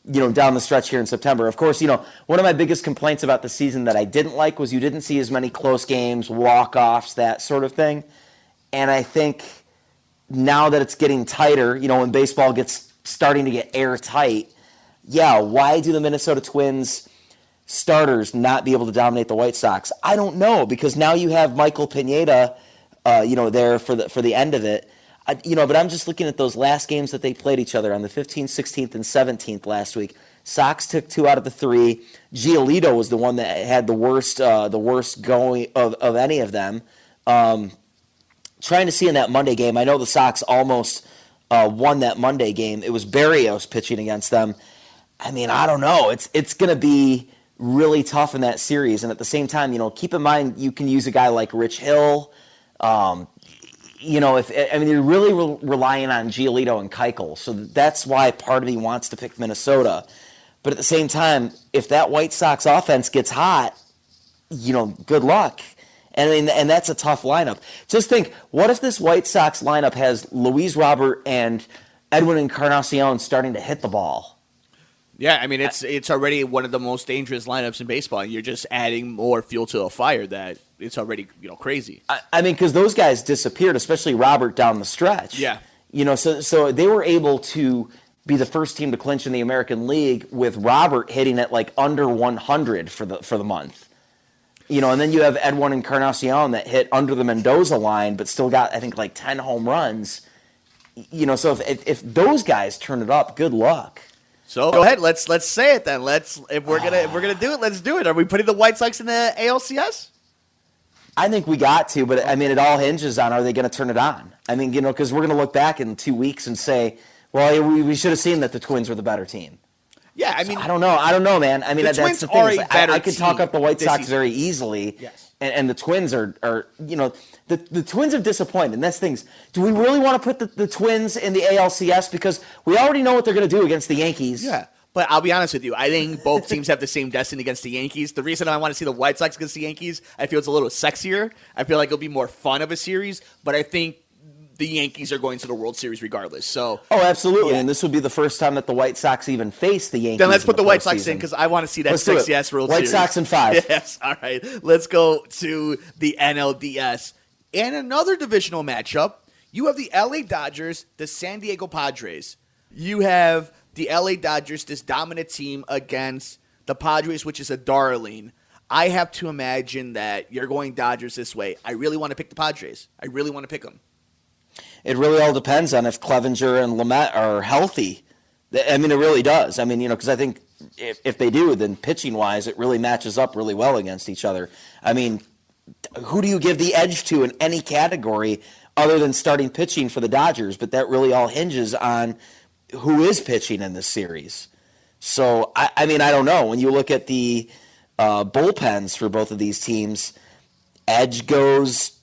Speaker 5: down the stretch here in September. Of course, one of my biggest complaints about the season that I didn't like was you didn't see as many close games, walk-offs, that sort of thing. And I think now that it's getting tighter, when baseball gets starting to get airtight, why do the Minnesota Twins starters not be able to dominate the White Sox? I don't know, because now you have Michael Pineda, there for the end of it. But I'm just looking at those last games that they played each other on the 15th, 16th, and 17th last week. Sox took 2 out of the 3. Giolito was the one that had the worst going of any of them. Trying to see in that Monday game, I know the Sox almost won that Monday game. It was Barrios pitching against them. I don't know. It's going to be really tough in that series. And at the same time, keep in mind you can use a guy like Rich Hill. You're really relying on Giolito and Keuchel, so that's why part of me wants to pick Minnesota. But at the same time, if that White Sox offense gets hot, good luck. And that's a tough lineup. Just think, what if this White Sox lineup has Luis Robert and Edwin Encarnacion starting to hit the ball?
Speaker 4: Yeah, I mean, it's already one of the most dangerous lineups in baseball, and you're just adding more fuel to a fire that it's already, crazy.
Speaker 5: I mean, because those guys disappeared, especially Robert down the stretch.
Speaker 4: Yeah.
Speaker 5: So they were able to be the first team to clinch in the American League with Robert hitting at like under 100 for the month. And then you have Edwin Encarnacion that hit under the Mendoza line, but still got, I think, like 10 home runs. So if those guys turn it up, good luck.
Speaker 4: So go ahead, let's say it then. If we're gonna do it, let's do it. Are we putting the White Sox in the ALCS?
Speaker 5: I think we got to, but I mean, it all hinges on, are they going to turn it on? I mean, because we're going to look back in 2 weeks and say, well, we should have seen that the Twins were the better team.
Speaker 4: Yeah, I mean,
Speaker 5: I don't know, man. I mean,
Speaker 4: the
Speaker 5: that's
Speaker 4: Twins
Speaker 5: the thing.
Speaker 4: are a better
Speaker 5: I could talk up the White Sox
Speaker 4: season.
Speaker 5: very easily.
Speaker 4: Yes.
Speaker 5: And the Twins are the Twins have disappointed. And that's things. Do we really want to put the Twins in the ALCS? Because we already know what they're going to do against the Yankees.
Speaker 4: Yeah. But I'll be honest with you. I think both teams have the same destiny against the Yankees. The reason I want to see the White Sox against the Yankees, I feel it's a little sexier. I feel like it'll be more fun of a series. But I think the Yankees are going to the World Series regardless. So,
Speaker 5: absolutely.
Speaker 4: Yeah.
Speaker 5: And this would be the first time that the White Sox even face the Yankees.
Speaker 4: Then let's put the White Sox
Speaker 5: postseason.
Speaker 4: in because I want to see that
Speaker 5: Let's do it.
Speaker 4: sexy-ass World
Speaker 5: White
Speaker 4: Series.
Speaker 5: Sox in 5.
Speaker 4: Yes, all right. Let's go to the NLDS. And another divisional matchup, you have the LA Dodgers, the San Diego Padres. You have the LA Dodgers, this dominant team, against the Padres, which is a darling. I have to imagine that you're going Dodgers this way. I really want to pick the Padres. I really want to pick them.
Speaker 5: It really all depends on if Clevenger and Lamet are healthy. I mean, it really does. I mean, because I think if they do, then pitching-wise, it really matches up really well against each other. I mean, who do you give the edge to in any category other than starting pitching for the Dodgers? But that really all hinges on who is pitching in this series. So, I mean, I don't know. When you look at the bullpens for both of these teams, edge goes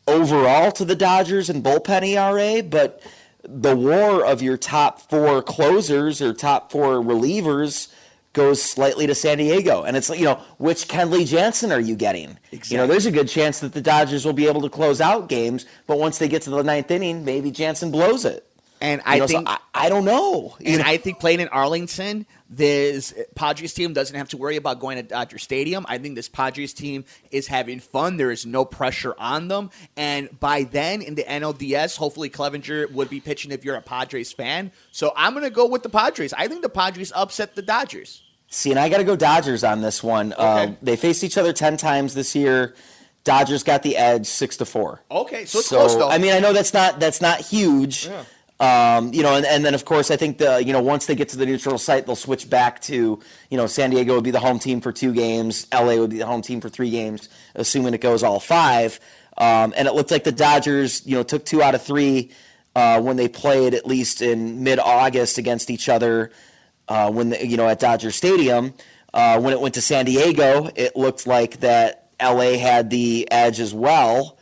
Speaker 5: overall to the Dodgers in bullpen ERA, but the war of your top 4 closers or top 4 relievers goes slightly to San Diego. And it's, which Kenley Jansen are you getting?
Speaker 4: Exactly.
Speaker 5: There's a good chance that the Dodgers will be able to close out games, but once they get to the 9th inning, maybe Jansen blows it.
Speaker 4: And I think
Speaker 5: so I don't know.
Speaker 4: I think playing in Arlington, this Padres team doesn't have to worry about going to Dodger Stadium. I think this Padres team is having fun. There is no pressure on them. And by then, in the NLDS, hopefully Clevenger would be pitching if you're a Padres fan. So I'm going to go with the Padres. I think the Padres upset the Dodgers.
Speaker 5: See, and I got to go Dodgers on this one.
Speaker 4: Okay.
Speaker 5: They faced each other 10 times this year. Dodgers got the edge 6-4.
Speaker 4: Okay, so it's close, though.
Speaker 5: I mean, I know that's not huge.
Speaker 4: Yeah.
Speaker 5: And then of course I think once they get to the neutral site, they'll switch back to, San Diego would be the home team for 2 games, LA would be the home team for 3 games, assuming it goes all 5. And it looked like the Dodgers, took 2 out of 3 when they played at least in mid-August against each other at Dodger Stadium. When it went to San Diego, it looked like that LA had the edge as well.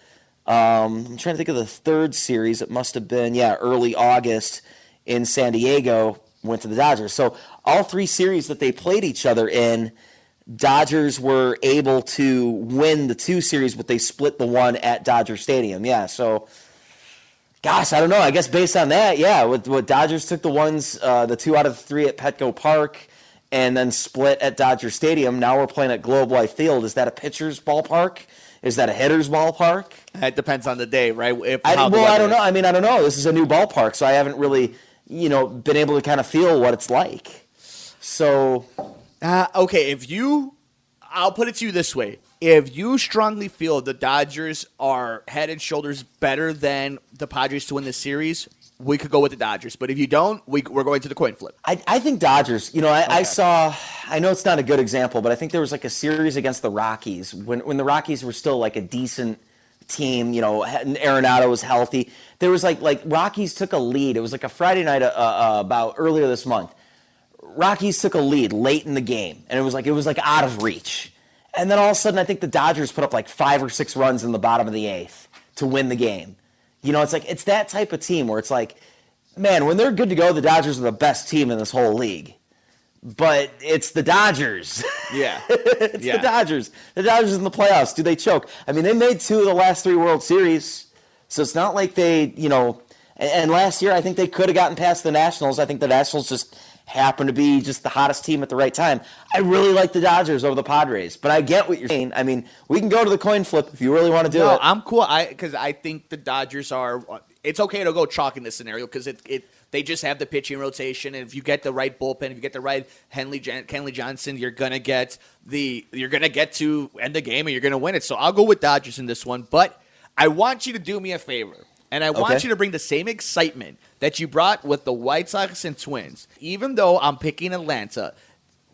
Speaker 5: I'm trying to think of the 3rd series. It must have been, early August in San Diego, went to the Dodgers. So all 3 series that they played each other in, Dodgers were able to win the 2 series, but they split the one at Dodger Stadium. Yeah, so, gosh, I don't know. I guess based on that, what Dodgers took the 2 out of 3 at Petco Park and then split at Dodger Stadium. Now we're playing at Globe Life Field. Is that a pitcher's ballpark? Is that a hitter's ballpark?
Speaker 4: It depends on the day, right?
Speaker 5: I don't know. I mean, I don't know. This is a new ballpark, so I haven't really, been able to kind of feel what it's like. So,
Speaker 4: okay, I'll put it to you this way. If you strongly feel the Dodgers are head and shoulders better than the Padres to win this series, we could go with the Dodgers. But if you don't, we're going to the coin flip.
Speaker 5: I think Dodgers. I know it's not a good example, but I think there was like a series against the Rockies when the Rockies were still like a decent team. Arenado was healthy. There was like Rockies took a lead. It was like a Friday night about earlier this month. Rockies took a lead late in the game, and it was like out of reach. And then all of a sudden, I think the Dodgers put up like 5 or 6 runs in the bottom of the 8th to win the game. It's that type of team where it's like, man, when they're good to go, the Dodgers are the best team in this whole league. But it's the Dodgers.
Speaker 4: Yeah.
Speaker 5: The Dodgers. The Dodgers in the playoffs. Do they choke? I mean, they made 2 of the last 3 World Series. So it's not like they, and last year I think they could have gotten past the Nationals. I think the Nationals just happen to be just the hottest team at the right time. I really like the Dodgers over the Padres, but I get what you're saying. I mean, we can go to the coin flip if you really want to do it.
Speaker 4: I'm cool. Because I think the Dodgers are. It's okay to go chalk in this scenario because they just have the pitching rotation, and if you get the right bullpen, if you get the right Kenley Johnson, you're gonna get to end the game and you're gonna win it. So I'll go with Dodgers in this one, but I want you to do me a favor. And I want you to bring the same excitement that you brought with the White Sox and Twins. Even though I'm picking Atlanta,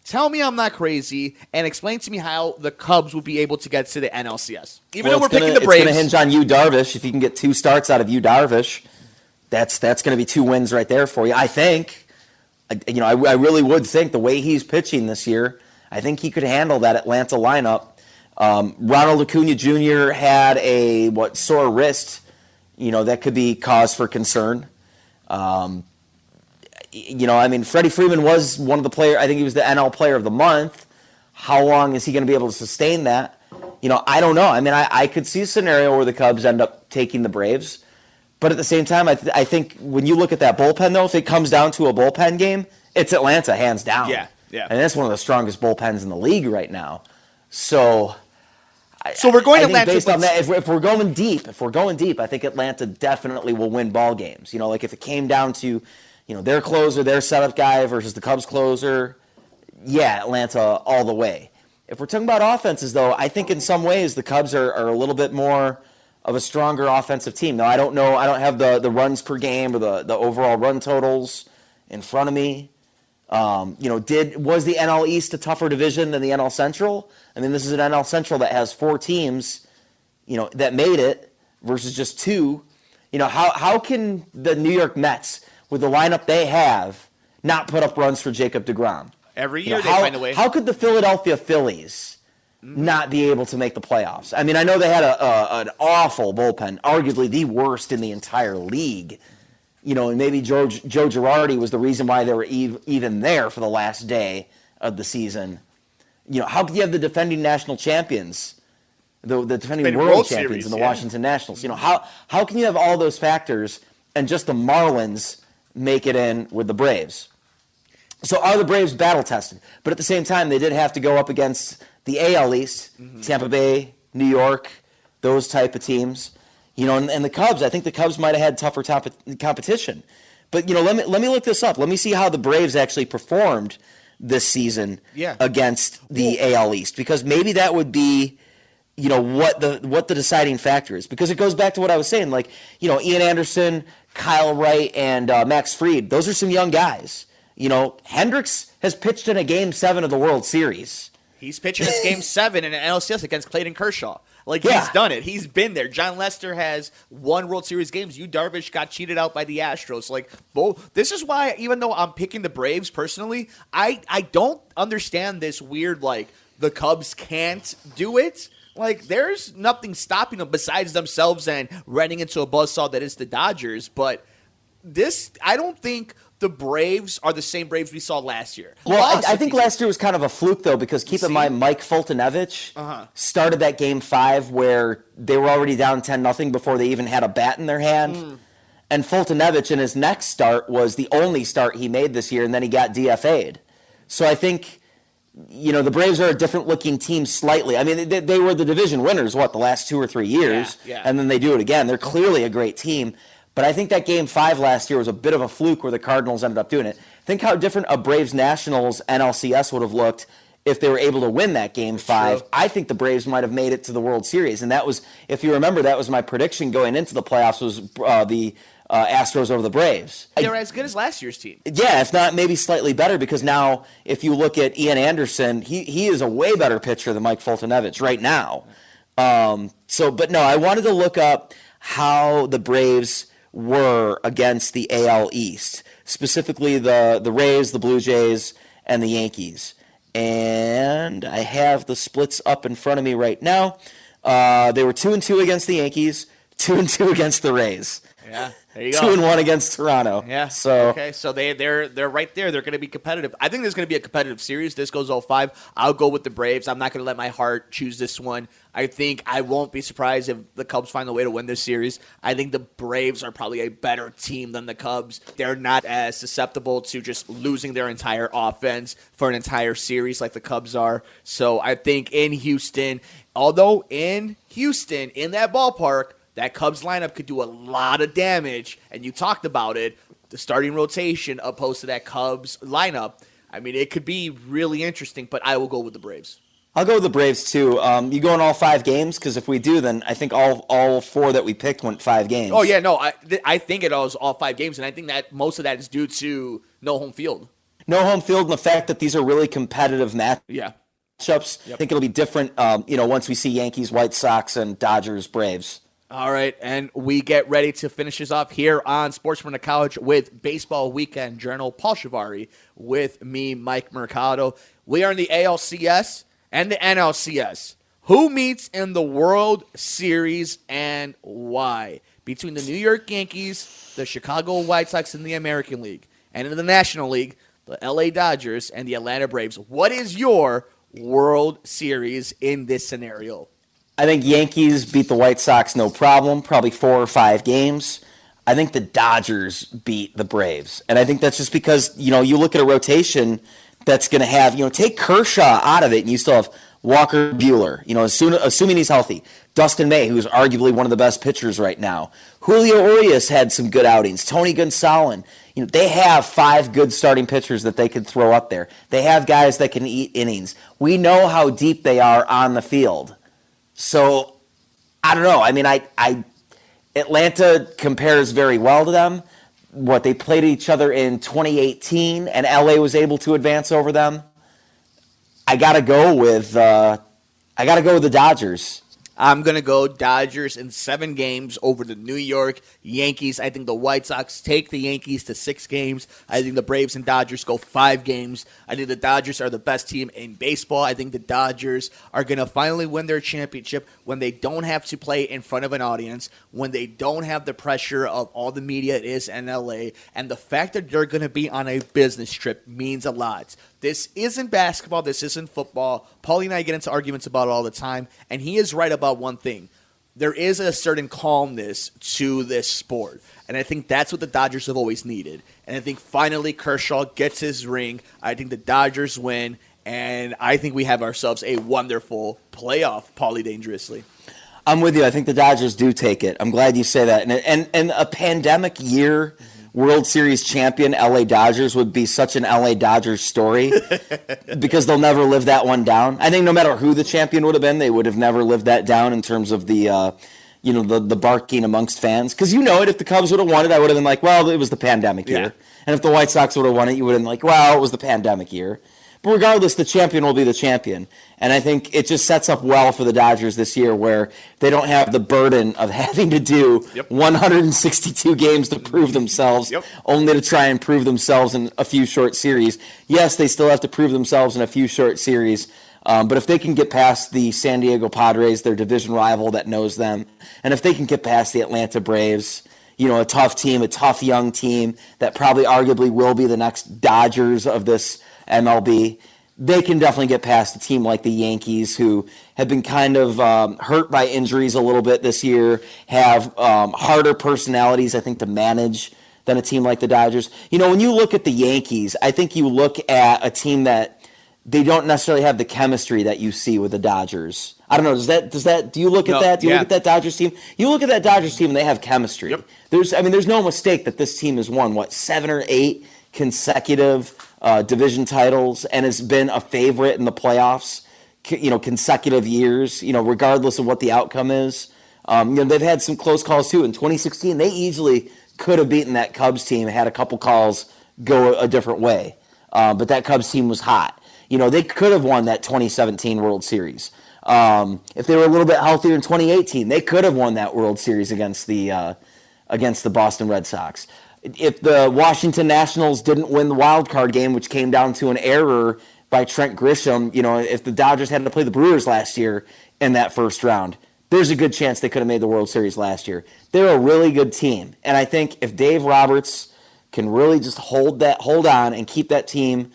Speaker 4: tell me I'm not crazy and explain to me how the Cubs will be able to get to the NLCS. Even though we're picking the Braves.
Speaker 5: It's going to hinge on Yu Darvish. If you can get 2 starts out of Yu Darvish, that's going to be 2 wins right there for you. I think, I really would think the way he's pitching this year, I think he could handle that Atlanta lineup. Ronald Acuna Jr. had a sore wrist. That could be cause for concern. Freddie Freeman was one of the players. I think he was the NL Player of the Month. How long is he going to be able to sustain that? I don't know. I could see a scenario where the Cubs end up taking the Braves. But at the same time, I think when you look at that bullpen, though, if it comes down to a bullpen game, it's Atlanta, hands down.
Speaker 4: Yeah.
Speaker 5: And that's one of the strongest bullpens in the league right now. So
Speaker 4: we're going to Atlanta.
Speaker 5: Based on that, if we're going deep, I think Atlanta definitely will win ball games. Like if it came down to, their closer, their setup guy versus the Cubs closer, yeah, Atlanta all the way. If we're talking about offenses, though, I think in some ways the Cubs are a little bit more of a stronger offensive team. Now, I don't know. I don't have the runs per game or the overall run totals in front of me. Was the NL East a tougher division than the NL Central? This is an NL Central that has 4 teams, that made it versus just 2. How can the New York Mets, with the lineup they have, not put up runs for Jacob deGrom?
Speaker 4: Every year they find a way.
Speaker 5: How could the Philadelphia Phillies not be able to make the playoffs? I know they had an awful bullpen, arguably the worst in the entire league. And maybe Joe Girardi was the reason why they were even there for the last day of the season. How could you have the defending national champions, the defending world champions in the Washington Nationals? How can you have all those factors and just the Marlins make it in with the Braves? So are the Braves battle tested? But at the same time, they did have to go up against the AL East, Tampa Bay, New York, those type of teams. And the Cubs, I think the Cubs might have had tougher competition. But, let me look this up. Let me see how the Braves actually performed this season against the AL East. Because maybe that would be, what the deciding factor is. Because it goes back to what I was saying. Like, Ian Anderson, Kyle Wright, and Max Fried, those are some young guys. Hendricks has pitched in a Game 7 of the World Series.
Speaker 4: He's pitching his Game 7 in an NLCS against Clayton Kershaw. He's done it. He's been there. John Lester has won World Series games. Yu Darvish got cheated out by the Astros. This is why, even though I'm picking the Braves personally, I don't understand this weird, the Cubs can't do it. There's nothing stopping them besides themselves and running into a buzzsaw that is the Dodgers. But I don't think the Braves are the same Braves we saw last year.
Speaker 5: Well, I think last year was kind of a fluke, though, because keep in mind, Mike Fultonevich started that Game 5 where they were already down 10-0 before they even had a bat in their hand. And Fultonevich in his next start was the only start he made this year, and then he got DFA'd. So I think, the Braves are a different-looking team slightly. They were the division winners, the last 2 or 3 years?
Speaker 4: Yeah.
Speaker 5: And then they do it again. They're clearly a great team. But I think that Game 5 last year was a bit of a fluke where the Cardinals ended up doing it. Think how different a Braves-Nationals NLCS would have looked if they were able to win that Game 5.
Speaker 4: True.
Speaker 5: I think the Braves might have made it to the World Series. And that was, if you remember, that was my prediction going into the playoffs was the Astros over the Braves.
Speaker 4: They're as good as last year's team.
Speaker 5: Yeah, if not maybe slightly better, because now if you look at Ian Anderson, he is a way better pitcher than Mike Fultonevich right now. But no, I wanted to look up how the Braves were against the AL East, specifically the Rays, the Blue Jays, and the Yankees. And I have the splits up in front of me right now. They were 2-2 against the Yankees, 2-2 against the Rays.
Speaker 4: Yeah, there you go.
Speaker 5: 2-1 against Toronto.
Speaker 4: Yeah.
Speaker 5: So
Speaker 4: okay, so they're right there. They're going to be competitive. I think there's going to be a competitive series. This goes 0-5. I'll go with the Braves. I'm not going to let my heart choose this one. I think I won't be surprised if the Cubs find a way to win this series. I think the Braves are probably a better team than the Cubs. They're not as susceptible to just losing their entire offense for an entire series like the Cubs are. So I think in Houston, although in Houston, in that ballpark, that Cubs lineup could do a lot of damage, and you talked about it, the starting rotation opposed to that Cubs lineup. I mean, it could be really interesting, but I will go with the Braves.
Speaker 5: I'll go with the Braves, too. You go in all 5 games? Because if we do, then I think all 4 that we picked went 5 games.
Speaker 4: Oh, yeah, no, I think it was all 5 games, and I think that most of that is due to no home field.
Speaker 5: No home field and the fact that these are really competitive matchups.
Speaker 4: Yeah.
Speaker 5: I think it'll be different, once we see Yankees, White Sox, and Dodgers, Braves.
Speaker 4: All right, and we get ready to finish this off here on Sports from the Couch with Baseball Weekend Journal. Paul Chivari with me, Mike Mercado. We are in the ALCS and the NLCS. Who meets in the World Series and why? Between the New York Yankees, the Chicago White Sox in the American League, and in the National League, the LA Dodgers and the Atlanta Braves. What is your World Series in this scenario?
Speaker 5: I think Yankees beat the White Sox no problem, probably 4 or 5 games. I think the Dodgers beat the Braves. And I think that's just because, you look at a rotation that's going to have, take Kershaw out of it and you still have Walker Buehler, assuming he's healthy. Dustin May, who's arguably one of the best pitchers right now. Julio Urias had some good outings. Tony Gonsolin. They have 5 good starting pitchers that they could throw up there. They have guys that can eat innings. We know how deep they are on the field. So, I don't know. I mean, Atlanta compares very well to them. They played each other in 2018, and LA was able to advance over them. I gotta go with the Dodgers.
Speaker 4: I'm going to go Dodgers in 7 games over the New York Yankees. I think the White Sox take the Yankees to 6 games. I think the Braves and Dodgers go 5 games. I think the Dodgers are the best team in baseball. I think the Dodgers are going to finally win their championship when they don't have to play in front of an audience, when they don't have the pressure of all the media it is in LA, and the fact that they're going to be on a business trip means a lot. This isn't basketball. This isn't football. Paulie and I get into arguments about it all the time, and he is right about one thing. There is a certain calmness to this sport, and I think that's what the Dodgers have always needed. And I think finally Kershaw gets his ring. I think the Dodgers win, and I think we have ourselves a wonderful playoff, Paulie Dangerously.
Speaker 5: I'm with you. I think the Dodgers do take it. I'm glad you say that. And a pandemic year World Series champion LA Dodgers would be such an LA Dodgers story because they'll never live that one down. I think no matter who the champion would have been, they would have never lived that down in terms of the the barking amongst fans. Because if the Cubs would have won it, I would have been like, well, it was the pandemic year. And if the White Sox would have won it, you would have been like, well, it was the pandemic year. But regardless, the champion will be the champion. And I think it just sets up well for the Dodgers this year where they don't have the burden of having to do 162 games to prove themselves, only to try and prove themselves in a few short series. Yes, they still have to prove themselves in a few short series. But if they can get past the San Diego Padres, their division rival that knows them, and if they can get past the Atlanta Braves, a tough team, a tough young team that probably arguably will be the next Dodgers of this MLB, they can definitely get past a team like the Yankees, who have been kind of hurt by injuries a little bit this year, have harder personalities, I think, to manage than a team like the Dodgers. When you look at the Yankees, I think you look at a team that they don't necessarily have the chemistry that you see with the Dodgers. I don't know. Do you look at that? Do you look at that Dodgers team? You look at that Dodgers team and they have chemistry. There's no mistake that this team has won, 7 or 8 consecutive division titles and has been a favorite in the playoffs, consecutive years, regardless of what the outcome is. They've had some close calls too. In 2016, they easily could have beaten that Cubs team, had a couple calls go a different way. But that Cubs team was hot. They could have won that 2017 World Series. If they were a little bit healthier in 2018, they could have won that World Series against the Boston Red Sox. If the Washington Nationals didn't win the wild card game, which came down to an error by Trent Grisham, if the Dodgers had to play the Brewers last year in that first round, there's a good chance they could have made the World Series last year. They're a really good team. And I think if Dave Roberts can really just hold on and keep that team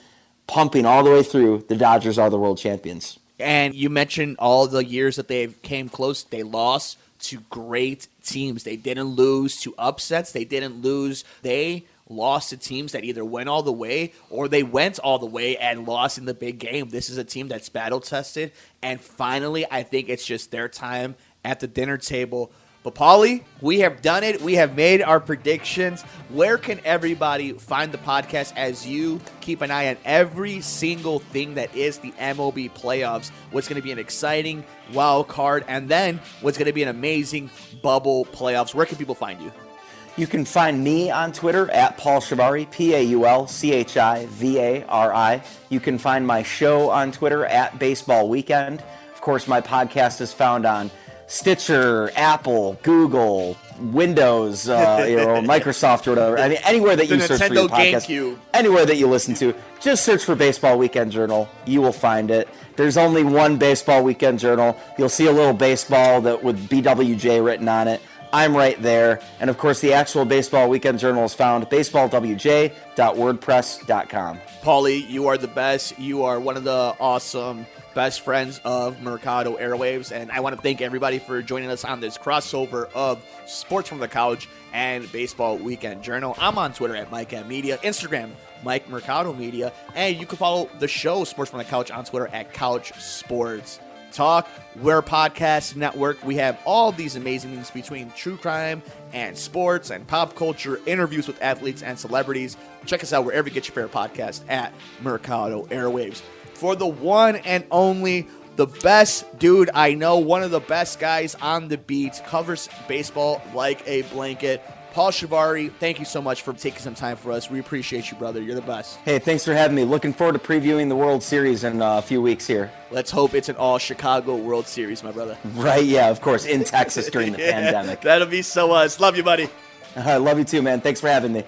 Speaker 5: pumping all the way through, the Dodgers are the world champions.
Speaker 4: And you mentioned all the years that they came close. They lost to great teams. They didn't lose to upsets. They lost to teams that either went all the way or they went all the way and lost in the big game. This is a team that's battle-tested. And finally, I think it's just their time at the dinner table. But, Paulie, we have done it. We have made our predictions. Where can everybody find the podcast as you keep an eye on every single thing that is the MLB playoffs? What's going to be an exciting wild card, and then what's going to be an amazing bubble playoffs? Where can people find you?
Speaker 5: You can find me on Twitter at Paul Chivari, Paulchivari. You can find my show on Twitter at Baseball Weekend. Of course, my podcast is found on Stitcher, Apple, Google, Windows, Microsoft, or whatever. I mean, anywhere that you search for your podcast,
Speaker 4: GameCube.
Speaker 5: Anywhere that you listen to, just search for Baseball Weekend Journal. You will find it. There's only one Baseball Weekend Journal. You'll see a little baseball that with BWJ written on it. I'm right there. And, of course, the actual Baseball Weekend Journal is found at baseballwj.wordpress.com.
Speaker 4: Paulie, you are the best. You are one of the awesome best friends of Mercado Airwaves, and I want to thank everybody for joining us on this crossover of Sports from the Couch and Baseball Weekend Journal. I'm on Twitter at Mike M Media, Instagram Mike Mercado Media, and you can follow the show Sports from the Couch on Twitter at Couch Sports Talk. We're a podcast network. We have all these amazing things between true crime and sports and pop culture, interviews with athletes and celebrities. Check us out wherever you get your favorite podcast at Mercado Airwaves. For the one and only, the best dude I know, one of the best guys on the beat, covers baseball like a blanket, Paul Chivari, thank you so much for taking some time for us. We appreciate you, brother. You're the best.
Speaker 5: Hey, thanks for having me. Looking forward to previewing the World Series in a few weeks here.
Speaker 4: Let's hope it's an all-Chicago World Series, my brother.
Speaker 5: Right, yeah, of course, in Texas during the pandemic.
Speaker 4: That'll be so us. Love you, buddy.
Speaker 5: I love you too, man. Thanks for having me.